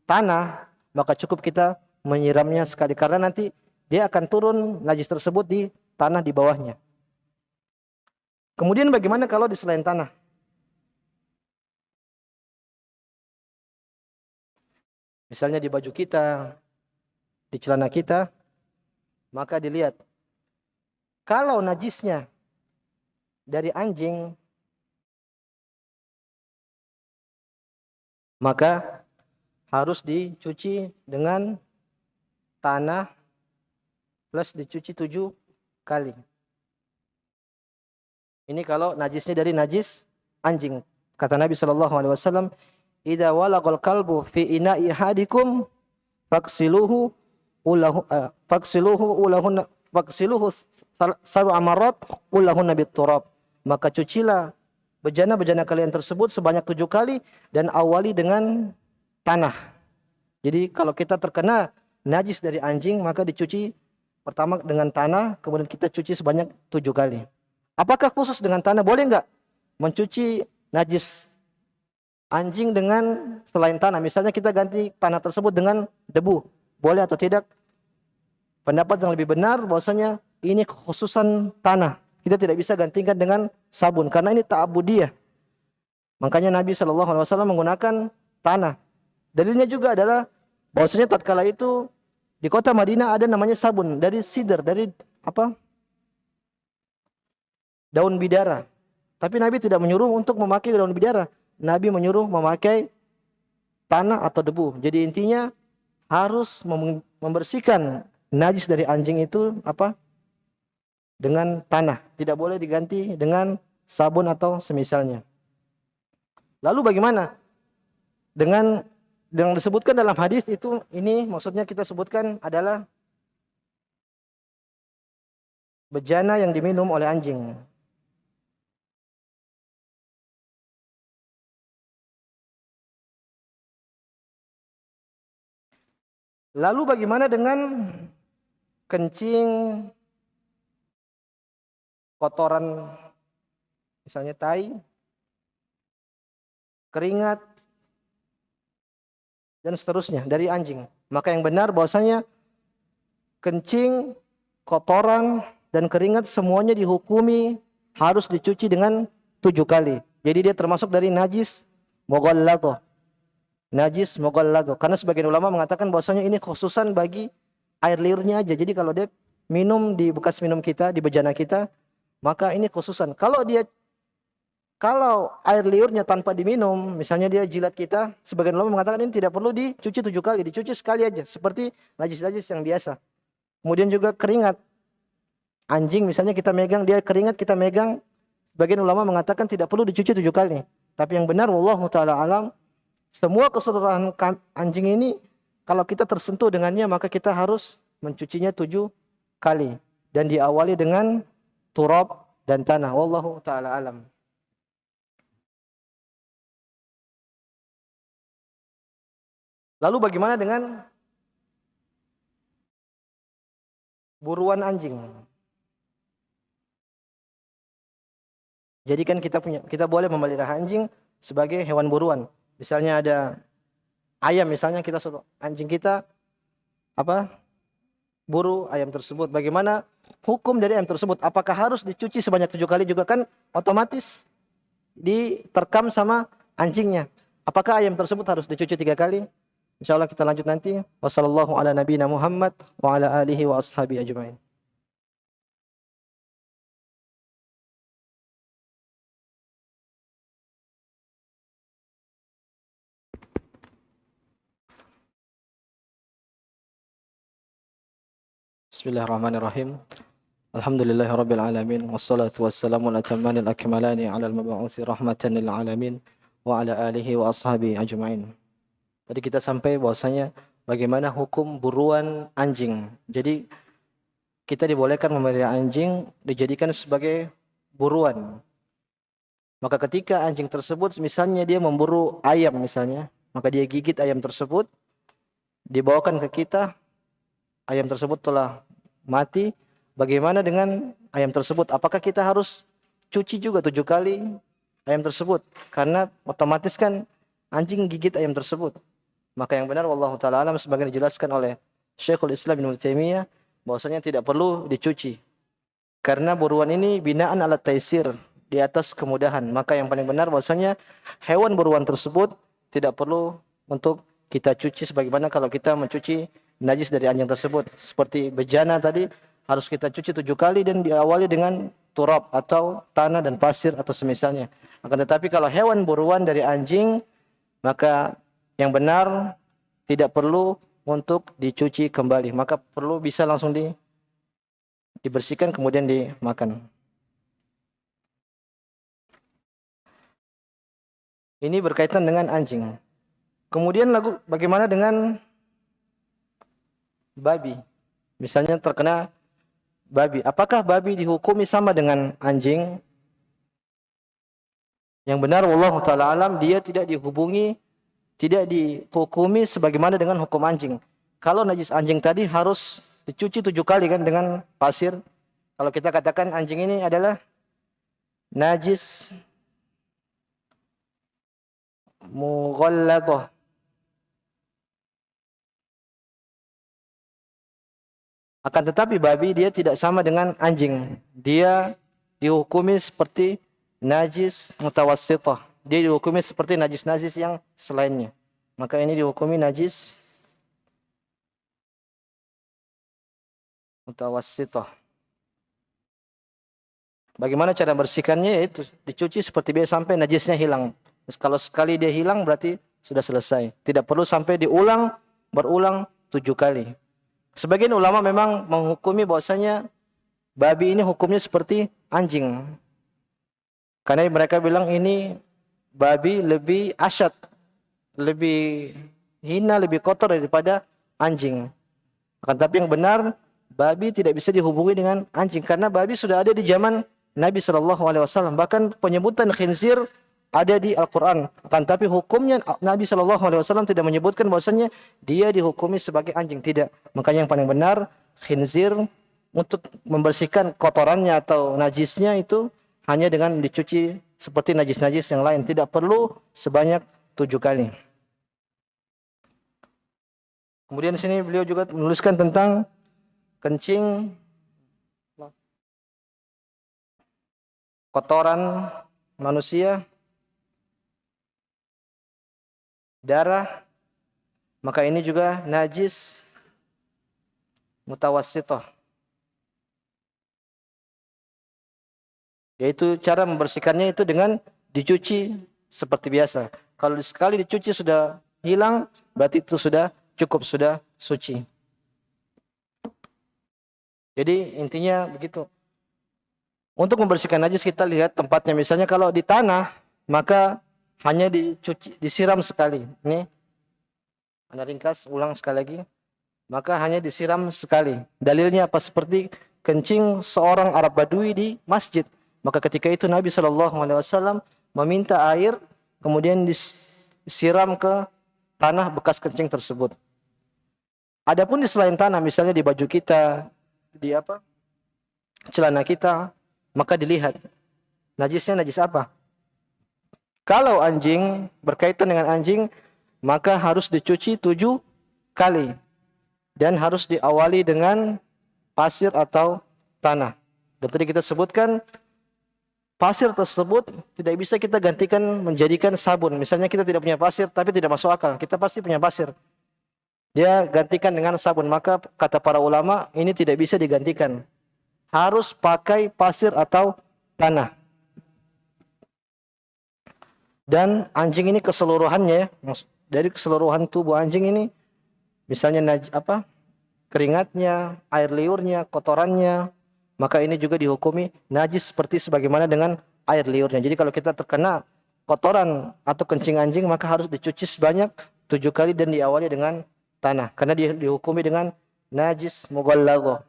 tanah, maka cukup kita menyiramnya sekali. Karena nanti dia akan turun najis tersebut di tanah di bawahnya. Kemudian bagaimana kalau di selain tanah? Misalnya di baju kita, di celana kita, maka dilihat. Kalau najisnya dari anjing, maka harus dicuci dengan tanah plus dicuci 7 kali. Ini kalau najisnya dari najis anjing. Kata Nabi SAW, idza walaqal kalbu fi ina'i hadikum faksiluhu sab'a marrat ulahunna bit-turab. Maka cucilah bejana-bejana kalian tersebut sebanyak 7 kali dan awali dengan tanah. Jadi kalau kita terkena najis dari anjing, maka dicuci pertama dengan tanah, kemudian kita cuci sebanyak 7 kali. Apakah khusus dengan tanah? Boleh enggak mencuci najis anjing dengan selain tanah. Misalnya kita ganti tanah tersebut dengan debu. Boleh atau tidak? Pendapat yang lebih benar bahwasanya ini khususan tanah. Kita tidak bisa gantikan dengan sabun karena ini ta'abudiyah. Makanya Nabi SAW menggunakan tanah. Dalilnya juga adalah bahwasanya tatkala itu di kota Madinah ada namanya sabun dari sidr, dari apa? Daun bidara. Tapi Nabi tidak menyuruh untuk memakai daun bidara. Nabi menyuruh memakai tanah atau debu. Jadi intinya harus membersihkan najis dari anjing itu apa? Dengan tanah. Tidak boleh diganti dengan sabun atau semisalnya. Lalu bagaimana dengan yang disebutkan dalam hadis itu, ini maksudnya kita sebutkan adalah bejana yang diminum oleh anjing. Lalu bagaimana dengan kencing, kotoran, misalnya tai, keringat, dan seterusnya dari anjing? Maka yang benar bahwasanya kencing, kotoran, dan keringat semuanya dihukumi harus dicuci dengan 7 kali. Jadi dia termasuk dari najis mughalladhah. Najis mughalladhah. Karena sebagian ulama mengatakan bahwasanya ini khususan bagi air liurnya aja. Jadi kalau dia minum di bekas minum kita, di bejana kita, maka ini khususan. Kalau air liurnya tanpa diminum, misalnya dia jilat kita, sebagian ulama mengatakan ini tidak perlu dicuci 7 kali, dicuci sekali aja, seperti najis-najis yang biasa. Kemudian juga keringat. Anjing misalnya kita megang, dia keringat kita megang, sebagian ulama mengatakan tidak perlu dicuci 7 kali. Tapi yang benar, wallahu ta'ala alam, semua keseluruhan anjing ini, kalau kita tersentuh dengannya, maka kita harus mencucinya 7 kali. Dan diawali dengan turab dan tanah. Wallahu ta'ala alam. Lalu bagaimana dengan buruan anjing? Jadi kan kita boleh memelihara anjing sebagai hewan buruan. Misalnya ada ayam, misalnya kita suruh anjing kita apa? Buru ayam tersebut. Bagaimana hukum dari ayam tersebut? Apakah harus dicuci sebanyak 7 kali juga? Kan otomatis diterkam sama anjingnya. Apakah ayam tersebut harus dicuci 3 kali? Insyaallah kita lanjut nanti. Wassallallahu ala nabiyina Muhammad wa ala alihi wa ashabi ajma'in. Bismillahirrahmanirrahim. Alhamdulillahirabbil alamin wassalatu wassalamu ala tamanil akmalani ala al-mab'uts rahmatan lil alamin wa ala alihi wa ashabi ajma'in. Tadi kita sampai bahwasanya bagaimana hukum buruan anjing. Jadi kita dibolehkan memelihara anjing dijadikan sebagai buruan. Maka ketika anjing tersebut misalnya dia memburu ayam misalnya, maka dia gigit ayam tersebut, dibawakan ke kita, ayam tersebut telah mati. Bagaimana dengan ayam tersebut? Apakah kita harus cuci juga 7 kali ayam tersebut? Karena otomatis kan anjing gigit ayam tersebut. Maka yang benar wallahu taala alam sebagaimana dijelaskan oleh Syekhul Islam Ibnu Taimiyah bahwasanya tidak perlu dicuci. Karena buruan ini binaan ala taisir, di atas kemudahan. Maka yang paling benar bahwasanya hewan buruan tersebut tidak perlu untuk kita cuci sebagaimana kalau kita mencuci najis dari anjing tersebut. Seperti bejana tadi harus kita cuci 7 kali dan diawali dengan turab atau tanah dan pasir atau semisalnya. Akan tetapi kalau hewan buruan dari anjing, maka yang benar tidak perlu untuk dicuci kembali. Maka perlu bisa langsung dibersihkan kemudian dimakan. Ini berkaitan dengan anjing. Kemudian bagaimana dengan babi? Misalnya terkena babi. Apakah babi dihukumi sama dengan anjing? Yang benar wallahu taala alam dia tidak dihukumi sebagaimana dengan hukum anjing. Kalau najis anjing tadi harus dicuci 7 kali kan dengan pasir. Kalau kita katakan anjing ini adalah najis mughalladhah. Akan tetapi babi dia tidak sama dengan anjing. Dia dihukumi seperti najis mutawassithah. Dia dihukumi seperti najis-najis yang selainnya. Maka ini dihukumi najis mutawassithah. Bagaimana cara bersihkannya? Yaitu dicuci seperti biasa sampai najisnya hilang. Terus kalau sekali dia hilang berarti sudah selesai. Tidak perlu sampai berulang 7 kali. Sebagian ulama memang menghukumi bahwasanya babi ini hukumnya seperti anjing. Karena mereka bilang ini babi lebih asyad, lebih hina, lebih kotor daripada anjing. Akan tapi yang benar, babi tidak bisa dihubungi dengan anjing karena babi sudah ada di zaman Nabi SAW. Bahkan penyebutan khinzir ada di Al-Quran. Akan tapi hukumnya Nabi SAW tidak menyebutkan bahwasanya dia dihukumi sebagai anjing. Tidak. Makanya yang paling benar, khinzir untuk membersihkan kotorannya atau najisnya itu hanya dengan dicuci seperti najis-najis yang lain. Tidak perlu sebanyak 7 kali. Kemudian di sini beliau juga menuliskan tentang kencing, kotoran manusia, darah, maka ini juga najis mutawassithah. Yaitu cara membersihkannya itu dengan dicuci seperti biasa. Kalau sekali dicuci sudah hilang, berarti itu sudah cukup, sudah suci. Jadi intinya begitu. Untuk membersihkan najis kita lihat tempatnya. Misalnya kalau di tanah, maka hanya disiram sekali. Ini Anda ringkas ulang sekali lagi. Maka hanya disiram sekali. Dalilnya apa? Seperti kencing seorang Arab Badui di masjid. Maka ketika itu Nabi SAW meminta air, kemudian disiram ke tanah bekas kencing tersebut. Adapun di selain tanah, misalnya di baju kita, di celana kita, maka dilihat najisnya najis apa. Kalau anjing, berkaitan dengan anjing, maka harus dicuci 7 kali. Dan harus diawali dengan pasir atau tanah. Dan tadi kita sebutkan, pasir tersebut tidak bisa kita gantikan menjadikan sabun. Misalnya kita tidak punya pasir, tapi tidak masuk akal. Kita pasti punya pasir. Dia gantikan dengan sabun. Maka kata para ulama, ini tidak bisa digantikan. Harus pakai pasir atau tanah. Dan anjing ini keseluruhannya, dari keseluruhan tubuh anjing ini, misalnya keringatnya, air liurnya, kotorannya, maka ini juga dihukumi najis seperti sebagaimana dengan air liurnya. Jadi kalau kita terkena kotoran atau kencing anjing, maka harus dicuci sebanyak 7 kali dan diawali dengan tanah. Karena dia dihukumi dengan najis mughalladhah.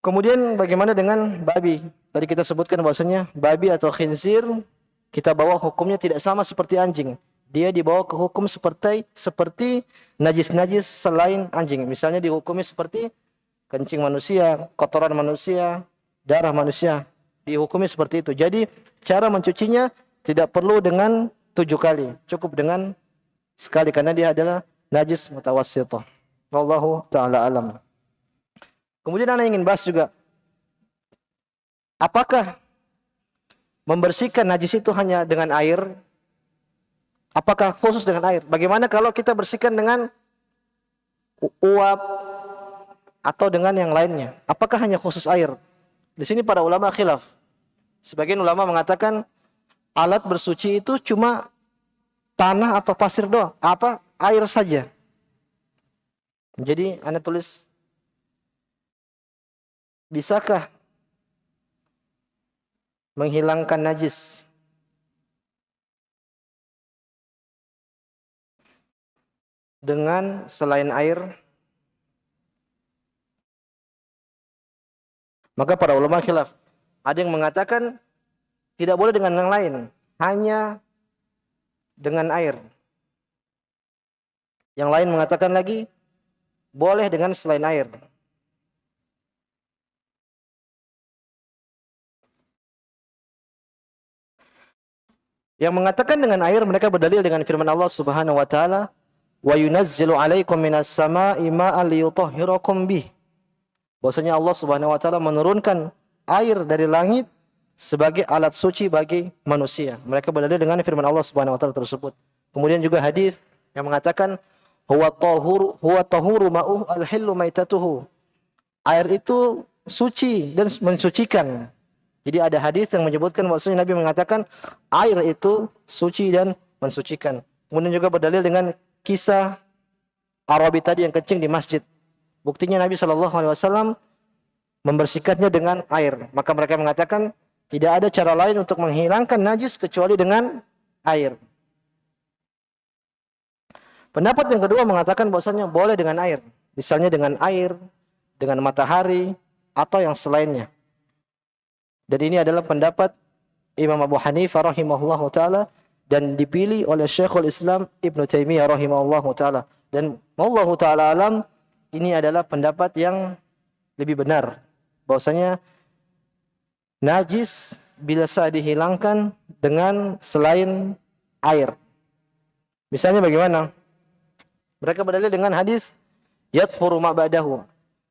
Kemudian bagaimana dengan babi? Tadi kita sebutkan bahwasanya babi atau khinzir kita bawa hukumnya tidak sama seperti anjing. Dia dibawa ke hukum seperti najis-najis selain anjing. Misalnya dihukumi seperti kencing manusia, kotoran manusia, darah manusia. Dihukumi seperti itu. Jadi cara mencucinya tidak perlu dengan 7 kali. Cukup dengan sekali karena dia adalah najis mutawassithah. Wallahu ta'ala alam. Kemudian Anda ingin bahas juga, apakah membersihkan najis itu hanya dengan air? Apakah khusus dengan air? Bagaimana kalau kita bersihkan dengan uap atau dengan yang lainnya? Apakah hanya khusus air? Di sini para ulama khilaf. Sebagian ulama mengatakan alat bersuci itu cuma tanah atau pasir doang. Air saja. Jadi Anda tulis, bisakah menghilangkan najis dengan selain air? Maka para ulama khilaf. Ada yang mengatakan tidak boleh dengan yang lain, hanya dengan air. Yang lain mengatakan lagi boleh dengan selain air. Yang mengatakan dengan air, mereka berdalil dengan firman Allah Subhanahu wa taala, "Wa yunazzilu 'alaikum minas sama'i ma'an liyutahhirakum bih." Bahwasanya Allah Subhanahu wa taala menurunkan air dari langit sebagai alat suci bagi manusia. Mereka berdalil dengan firman Allah Subhanahu wa taala tersebut. Kemudian juga hadis yang mengatakan, huwa tahuru ma'uhu al-hillu maitatuhu. Air itu suci dan mensucikan. Jadi ada hadis yang menyebutkan bahwasanya Nabi mengatakan air itu suci dan mensucikan. Kemudian juga berdalil dengan kisah Arabi tadi yang kencing di masjid. Buktinya Nabi SAW membersihkannya dengan air. Maka mereka mengatakan tidak ada cara lain untuk menghilangkan najis kecuali dengan air. Pendapat yang kedua mengatakan bahwasanya boleh dengan air. Misalnya dengan air, dengan matahari, atau yang selainnya. Dan ini adalah pendapat Imam Abu Hanifah rahimahullahu taala dan dipilih oleh Syekhul Islam Ibnu Taimiyah rahimahullahu taala. Dan wallahu taala alam, ini adalah pendapat yang lebih benar. Bahwasanya najis bisa dihilangkan dengan selain air. Misalnya bagaimana? Mereka berdalil dengan hadis yathuru ma ba'dahu.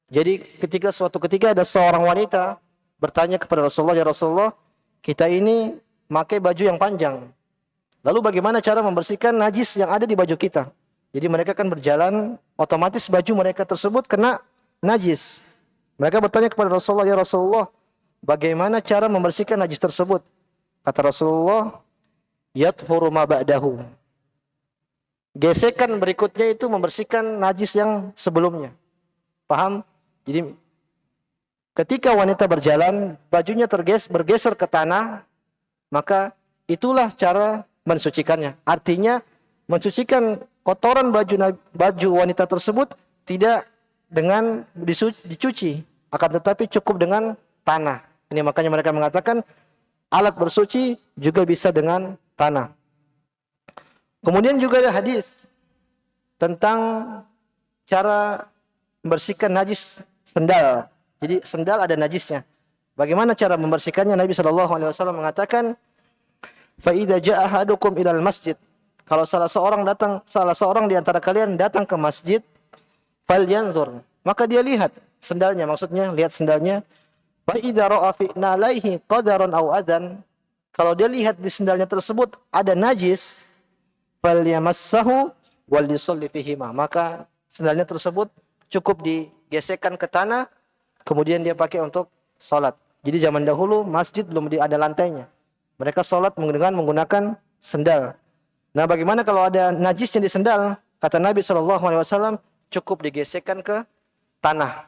Jadi suatu ketika ada seorang wanita bertanya kepada Rasulullah, "Ya Rasulullah, kita ini pakai baju yang panjang. Lalu bagaimana cara membersihkan najis yang ada di baju kita?" Jadi mereka kan berjalan, otomatis baju mereka tersebut kena najis. Mereka bertanya kepada Rasulullah, "Ya Rasulullah, bagaimana cara membersihkan najis tersebut?" Kata Rasulullah, "Yathuru ma ba'dahu." Gesekan berikutnya itu membersihkan najis yang sebelumnya. Paham? Jadi ketika wanita berjalan, bajunya bergeser ke tanah, maka itulah cara mensucikannya. Artinya mensucikan kotoran baju wanita tersebut tidak dengan dicuci, akan tetapi cukup dengan tanah. Ini makanya mereka mengatakan alat bersuci juga bisa dengan tanah. Kemudian juga ada hadis tentang cara membersihkan najis sendal. Jadi sendal ada najisnya. Bagaimana cara membersihkannya? Nabi SAW mengatakan, "Fa idza jaa ahadukum ilal masjid." Kalau salah seorang di antara kalian datang ke masjid, falyanzur, maka dia lihat sendalnya, maksudnya lihat sendalnya. Fa idza ra'a fi nalaihi qadaran aw adan, kalau dia lihat di sendalnya tersebut ada najis, falyamassahu wal yusalli fihima, maka sendalnya tersebut cukup digesekkan ke tanah, kemudian dia pakai untuk salat. Jadi zaman dahulu masjid belum ada lantainya. Mereka salat dengan menggunakan sendal. Nah, bagaimana kalau ada najisnya di sendal? Kata Nabi SAW, cukup digesekkan ke tanah.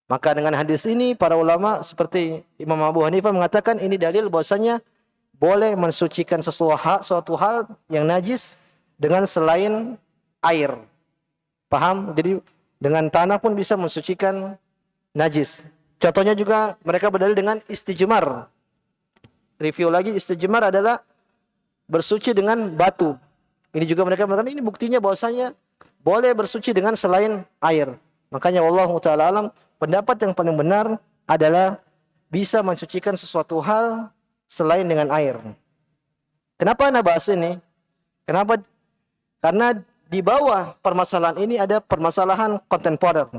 Maka dengan hadis ini para ulama seperti Imam Abu Hanifah mengatakan ini dalil bahwasanya boleh mensucikan suatu hal yang najis dengan selain air. Paham? Jadi dengan tanah pun bisa mensucikan najis. Contohnya juga mereka berdalil dengan istijmar. Review lagi, istijmar adalah bersuci dengan batu. Ini juga mereka mengatakan ini buktinya bahwasanya boleh bersuci dengan selain air. Makanya wallahu taala alam, pendapat yang paling benar adalah bisa mensucikan sesuatu hal selain dengan air. Kenapa Anda bahas ini? Kenapa? Karena di bawah permasalahan ini ada permasalahan kontemporer.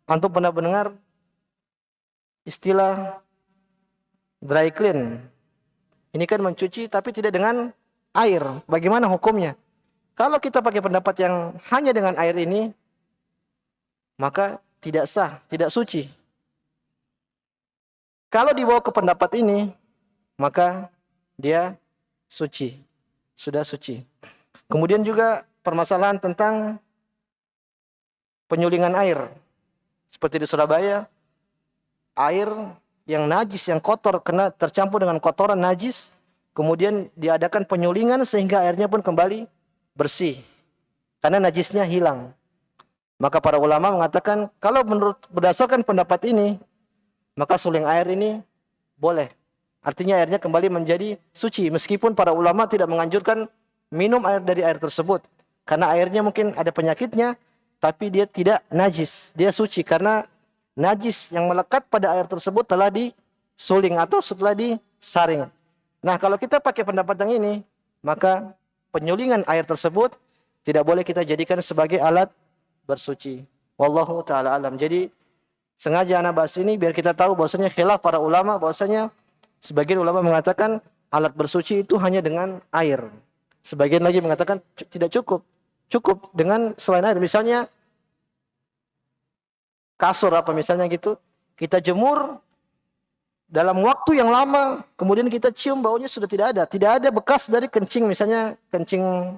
Antum pernah mendengar istilah dry clean? Ini kan mencuci tapi tidak dengan air. Bagaimana hukumnya? Kalau kita pakai pendapat yang hanya dengan air ini, maka tidak sah, tidak suci. Kalau dibawa ke pendapat ini, maka dia suci. Sudah suci. Kemudian juga permasalahan tentang penyulingan air. Seperti di Surabaya, air yang najis, yang kotor, tercampur dengan kotoran najis, kemudian diadakan penyulingan sehingga airnya pun kembali bersih. Karena najisnya hilang. Maka para ulama mengatakan, kalau berdasarkan pendapat ini, maka suling air ini boleh. Artinya airnya kembali menjadi suci. Meskipun para ulama tidak menganjurkan minum air dari air tersebut. Karena airnya mungkin ada penyakitnya, tapi dia tidak najis. Dia suci karena najis yang melekat pada air tersebut telah disuling atau setelah disaring. Nah, kalau kita pakai pendapat yang ini, maka penyulingan air tersebut tidak boleh kita jadikan sebagai alat bersuci. Wallahu taala alam. Jadi sengaja anak bahas ini biar kita tahu bahwasanya khilaf para ulama, bahwasanya sebagian ulama mengatakan alat bersuci itu hanya dengan air. Sebagian lagi mengatakan tidak cukup. Cukup dengan selain air. Misalnya kasur apa misalnya gitu, kita jemur dalam waktu yang lama, kemudian kita cium baunya sudah tidak ada. Tidak ada bekas dari kencing, misalnya kencing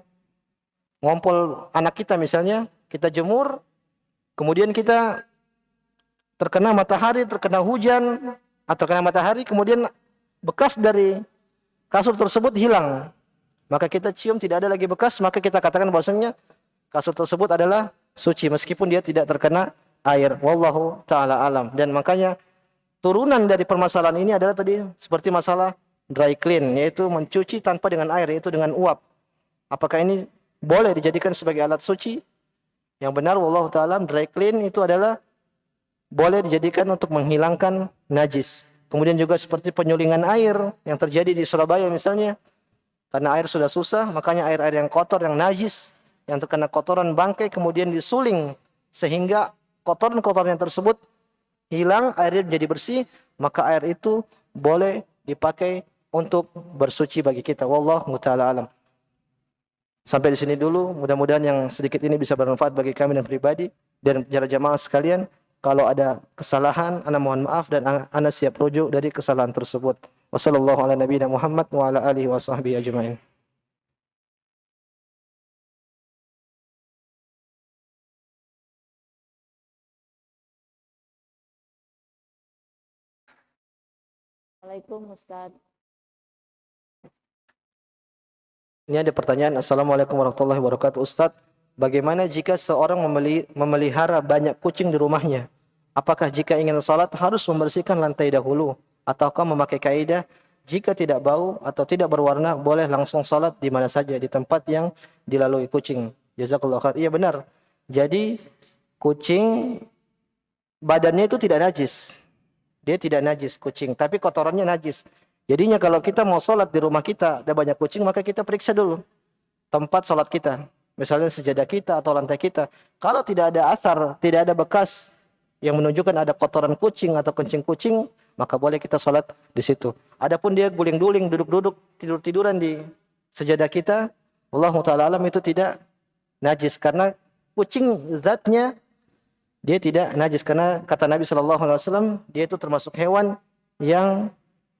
ngompol anak kita misalnya, kita jemur, kemudian kita terkena matahari, terkena hujan, atau terkena matahari, kemudian bekas dari kasur tersebut hilang. Maka kita cium tidak ada lagi bekas, maka kita katakan bahwasanya kasur tersebut adalah suci meskipun dia tidak terkena air. Wallahu taala alam. Dan makanya turunan dari permasalahan ini adalah tadi seperti masalah dry clean, yaitu mencuci tanpa dengan air, yaitu dengan uap. Apakah ini boleh dijadikan sebagai alat suci? Yang benar wallahu taala dry clean itu adalah boleh dijadikan untuk menghilangkan najis. Kemudian juga seperti penyulingan air yang terjadi di Surabaya misalnya. Karena air sudah susah, makanya air-air yang kotor, yang najis, yang terkena kotoran bangkai kemudian disuling sehingga kotoran-kotoran tersebut hilang, airnya menjadi bersih, maka air itu boleh dipakai untuk bersuci bagi kita. Wallahu taala alam. Sampai di sini dulu, mudah-mudahan yang sedikit ini bisa bermanfaat bagi kami dan pribadi dan para jamaah sekalian. Kalau ada kesalahan, ana mohon maaf dan ana siap rujuk dari kesalahan tersebut. Wassallallahu ala nabiyina Muhammad wa ala alihi wa sahbihi ajma'in. Assalamualaikum Ustaz. Ini ada pertanyaan. Assalamualaikum warahmatullahi wabarakatuh. Ustaz, bagaimana jika seorang memelihara banyak kucing di rumahnya? Apakah jika ingin salat harus membersihkan lantai dahulu? Ataukah memakai kaidah jika tidak bau atau tidak berwarna boleh langsung salat di mana saja di tempat yang dilalui kucing? Jazakallahu khair. Iya benar. Jadi kucing badannya itu tidak najis. Dia tidak najis kucing, tapi kotorannya najis. Jadinya kalau kita mau sholat di rumah kita, ada banyak kucing, maka kita periksa dulu tempat sholat kita. Misalnya sejadah kita atau lantai kita. Kalau tidak ada asar, tidak ada bekas yang menunjukkan ada kotoran kucing atau kencing kucing, maka boleh kita sholat di situ. Adapun dia guling-guling, duduk-duduk, tidur-tiduran di sejadah kita, Allahu ta'ala alam itu tidak najis. Karena kucing zatnya dia tidak najis karena kata Nabi SAW dia itu termasuk hewan yang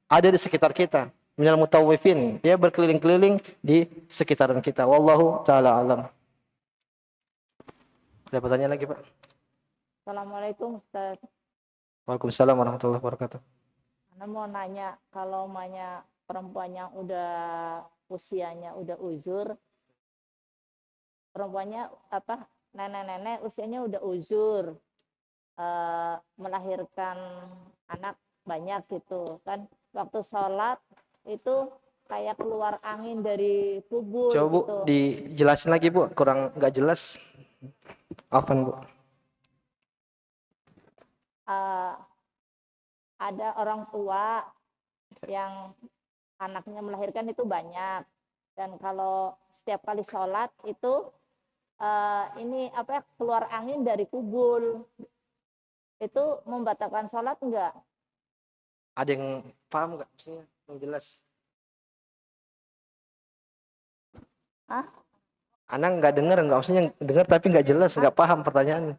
ada di sekitar kita. Minal mutawwifin, dia berkeliling-keliling di sekitaran kita. Wallahu taala alam. Ada pertanyaan lagi, Pak? Assalamualaikum Ustaz. Waalaikumsalam warahmatullahi wabarakatuh. Ana mau nanya, kalau namanya perempuan yang udah usianya udah uzur, perempuannya apa nenek-nenek usianya udah uzur, melahirkan anak banyak gitu kan, waktu sholat itu kayak keluar angin dari kubur. Coba Bu, gitu. dijelasin lagi Bu, kurang nggak jelas. Apaan Bu? Ada orang tua yang anaknya melahirkan itu banyak, dan kalau setiap kali sholat itu ini apa keluar angin dari kubur, itu membatalkan sholat enggak? Ada yang paham nggak? Maksudnya yang jelas. Anak nggak dengar nggak? Maksudnya dengar tapi nggak jelas, nggak paham pertanyaannya.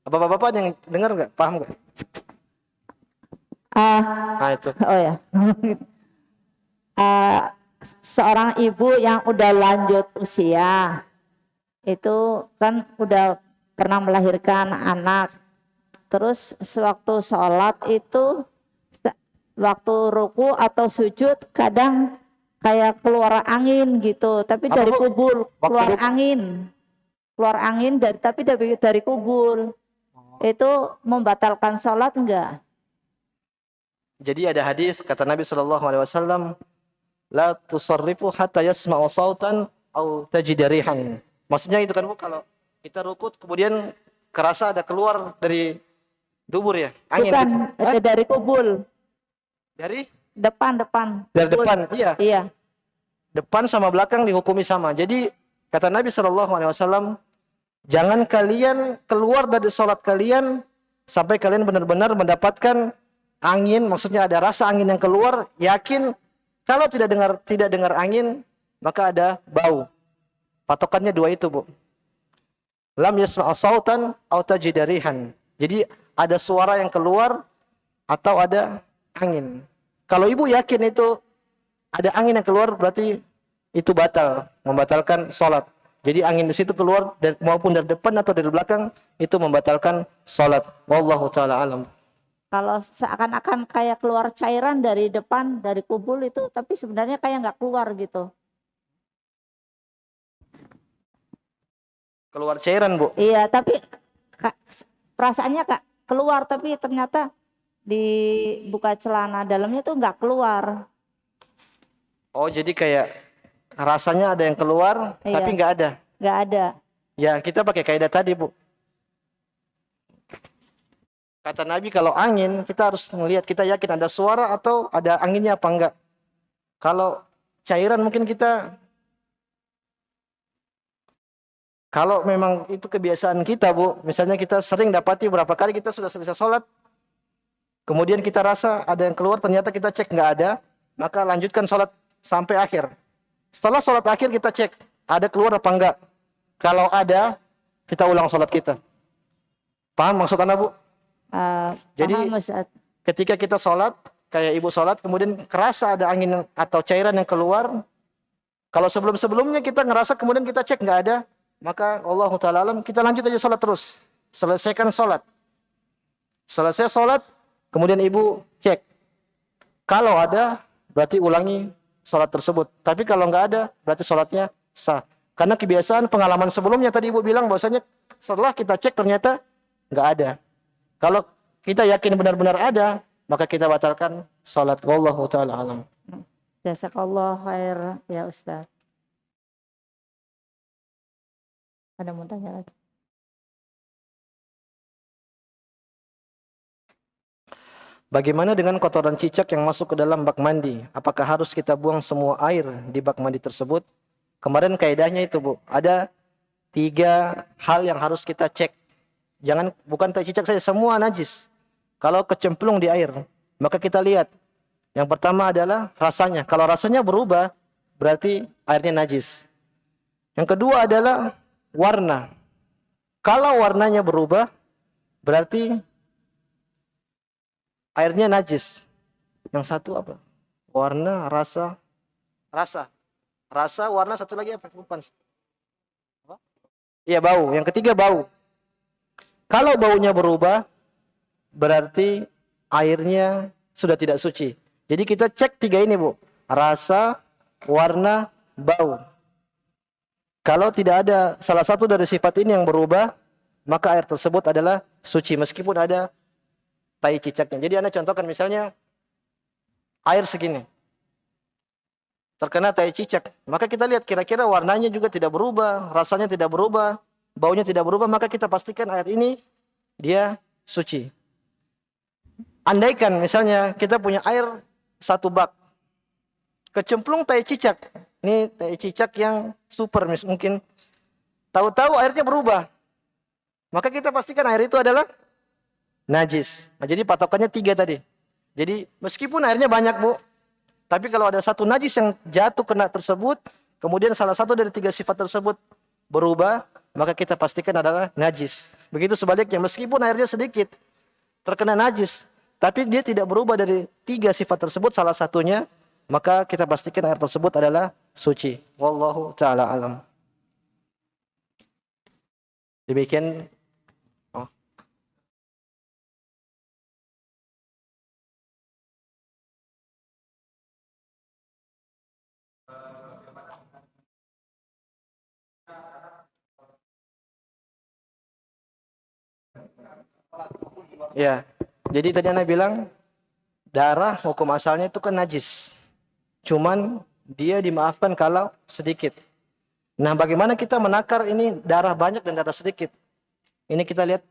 Apa bapak-bapak yang dengar nggak paham nggak? Nah itu. Oh ya. Seorang ibu yang udah lanjut usia itu kan udah pernah melahirkan anak, terus sewaktu sholat itu waktu ruku atau sujud kadang kayak keluar angin gitu, tapi Apa, dari Bu? kubur keluar Waktu angin dari kubur. Itu membatalkan sholat enggak? Jadi ada hadis kata Nabi SAW, la tusarrifu hatta yasma'u sautan au tajida rihan. Maksudnya itu kan Bu, kalau kita rukut kemudian kerasa ada keluar dari dubur ya, angin Bukan, gitu. dari kubur. Depan. Dari Kubul. depan, iya. Iya. Depan sama belakang dihukumi sama. Jadi kata Nabi SAW, jangan kalian keluar dari sholat kalian sampai kalian benar-benar mendapatkan angin, maksudnya ada rasa angin yang keluar, yakin kalau tidak dengar angin, maka ada bau. Patokannya dua itu, Bu. Lam yasma'a sautan aw tajida rihan. Jadi ada suara yang keluar atau ada angin. Kalau ibu yakin itu ada angin yang keluar, berarti itu membatalkan sholat. Jadi angin di situ keluar maupun dari depan atau dari belakang, itu membatalkan sholat. Wallahu ta'ala alam. Kalau seakan-akan kayak keluar cairan dari depan, dari kubul itu, tapi sebenarnya kayak nggak keluar gitu. Keluar cairan, Bu. Iya, tapi perasaannya Kak keluar, tapi ternyata dibuka celana dalamnya tuh nggak keluar. Oh, jadi kayak rasanya ada yang keluar, Iya. tapi nggak ada. Nggak ada. Ya, kita pakai kaidah tadi, Bu. Kata Nabi, kalau angin, kita harus melihat, kita yakin ada suara atau ada anginnya apa enggak. Kalau cairan mungkin kalau memang itu kebiasaan kita, Bu, misalnya kita sering dapati berapa kali kita sudah selesai sholat, kemudian kita rasa ada yang keluar, ternyata kita cek nggak ada, maka lanjutkan sholat sampai akhir. Setelah sholat akhir kita cek, ada keluar apa enggak. Kalau ada, kita ulang sholat kita. Paham maksud Anda, Bu? Jadi ketika kita sholat, kayak ibu sholat, kemudian kerasa ada angin atau cairan yang keluar, kalau sebelum-sebelumnya kita ngerasa, kemudian kita cek nggak ada, maka Allah Ta'ala alam, kita lanjut aja sholat terus. Selesaikan sholat. Selesai sholat, kemudian ibu cek. Kalau ada, berarti ulangi sholat tersebut. Tapi kalau nggak ada, berarti sholatnya sah. Karena kebiasaan pengalaman sebelumnya, tadi ibu bilang bahwasanya setelah kita cek ternyata nggak ada. Kalau kita yakin benar-benar ada, maka kita batalkan salat. Wallahu ta'ala alam. Jazakallah khair ya Ustaz. Ada mau tanya lagi? Bagaimana dengan kotoran cicak yang masuk ke dalam bak mandi? Apakah harus kita buang semua air di bak mandi tersebut? Kemarin kaidahnya itu, Bu. Ada 3 hal yang harus kita cek. Bukan tai cicak saja, semua najis. Kalau kecemplung di air, maka kita lihat. Yang pertama adalah rasanya. Kalau rasanya berubah, berarti airnya najis. Yang kedua adalah warna. Kalau warnanya berubah, berarti airnya najis. Yang satu apa? Warna, rasa. Rasa, warna, satu lagi apa? Lupa. Iya, bau. Yang ketiga bau. Kalau baunya berubah, berarti airnya sudah tidak suci. Jadi kita cek 3 ini, Bu. Rasa, warna, bau. Kalau tidak ada salah satu dari sifat ini yang berubah, maka air tersebut adalah suci meskipun ada tai cicaknya. Jadi Anda contohkan misalnya air segini. Terkena tai cicak, maka kita lihat kira-kira warnanya juga tidak berubah, rasanya tidak berubah, baunya tidak berubah, maka kita pastikan air ini dia suci. Andaikan misalnya kita punya air 1 bak, kecemplung tai cicak. Ini tai cicak yang super mungkin. Tahu-tahu airnya berubah. Maka kita pastikan air itu adalah najis. Nah, jadi patokannya 3 tadi. Jadi meskipun airnya banyak, Bu, tapi kalau ada satu najis yang jatuh kena tersebut, kemudian salah satu dari 3 sifat tersebut berubah, maka kita pastikan adalah najis. Begitu sebaliknya, meskipun airnya sedikit terkena najis, tapi dia tidak berubah dari 3 sifat tersebut salah satunya, maka kita pastikan air tersebut adalah suci. Wallahu ta'ala alam. Demikian. Ya, jadi tadi Anda bilang darah hukum asalnya itu kan najis. Cuman dia dimaafkan kalau sedikit. Nah, bagaimana kita menakar ini darah banyak dan darah sedikit? Ini kita lihat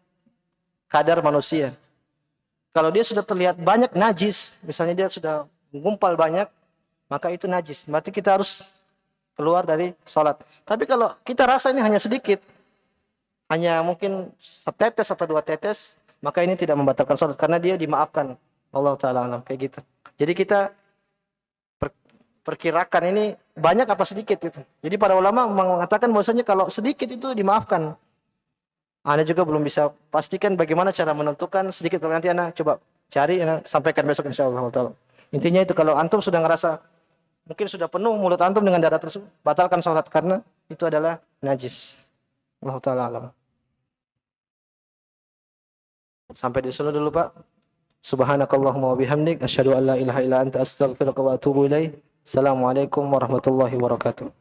kadar manusia. Kalau dia sudah terlihat banyak najis, misalnya dia sudah menggumpal banyak, maka itu najis. Berarti kita harus keluar dari sholat. Tapi kalau kita rasa ini hanya sedikit, hanya mungkin setetes atau 2 tetes, maka ini tidak membatalkan sholat karena dia dimaafkan. Allah Ta'ala alam, kayak gitu. Jadi kita perkirakan ini banyak apa sedikit itu. Jadi para ulama mengatakan bahwasanya kalau sedikit itu dimaafkan. Anda juga belum bisa pastikan bagaimana cara menentukan sedikit. Nanti Anda coba cari, Anda sampaikan besok insyaallah taala. Intinya itu, kalau antum sudah ngerasa mungkin sudah penuh mulut antum dengan darah tersebut, batalkan sholat karena itu adalah najis. Allah taala alam. Sampai di sini dulu Pak. Subhanakallahumma wa bihamdik asyhadu an la ilaha illa anta astaghfiruka wa atubu ilaik. Assalamualaikum warahmatullahi wabarakatuh.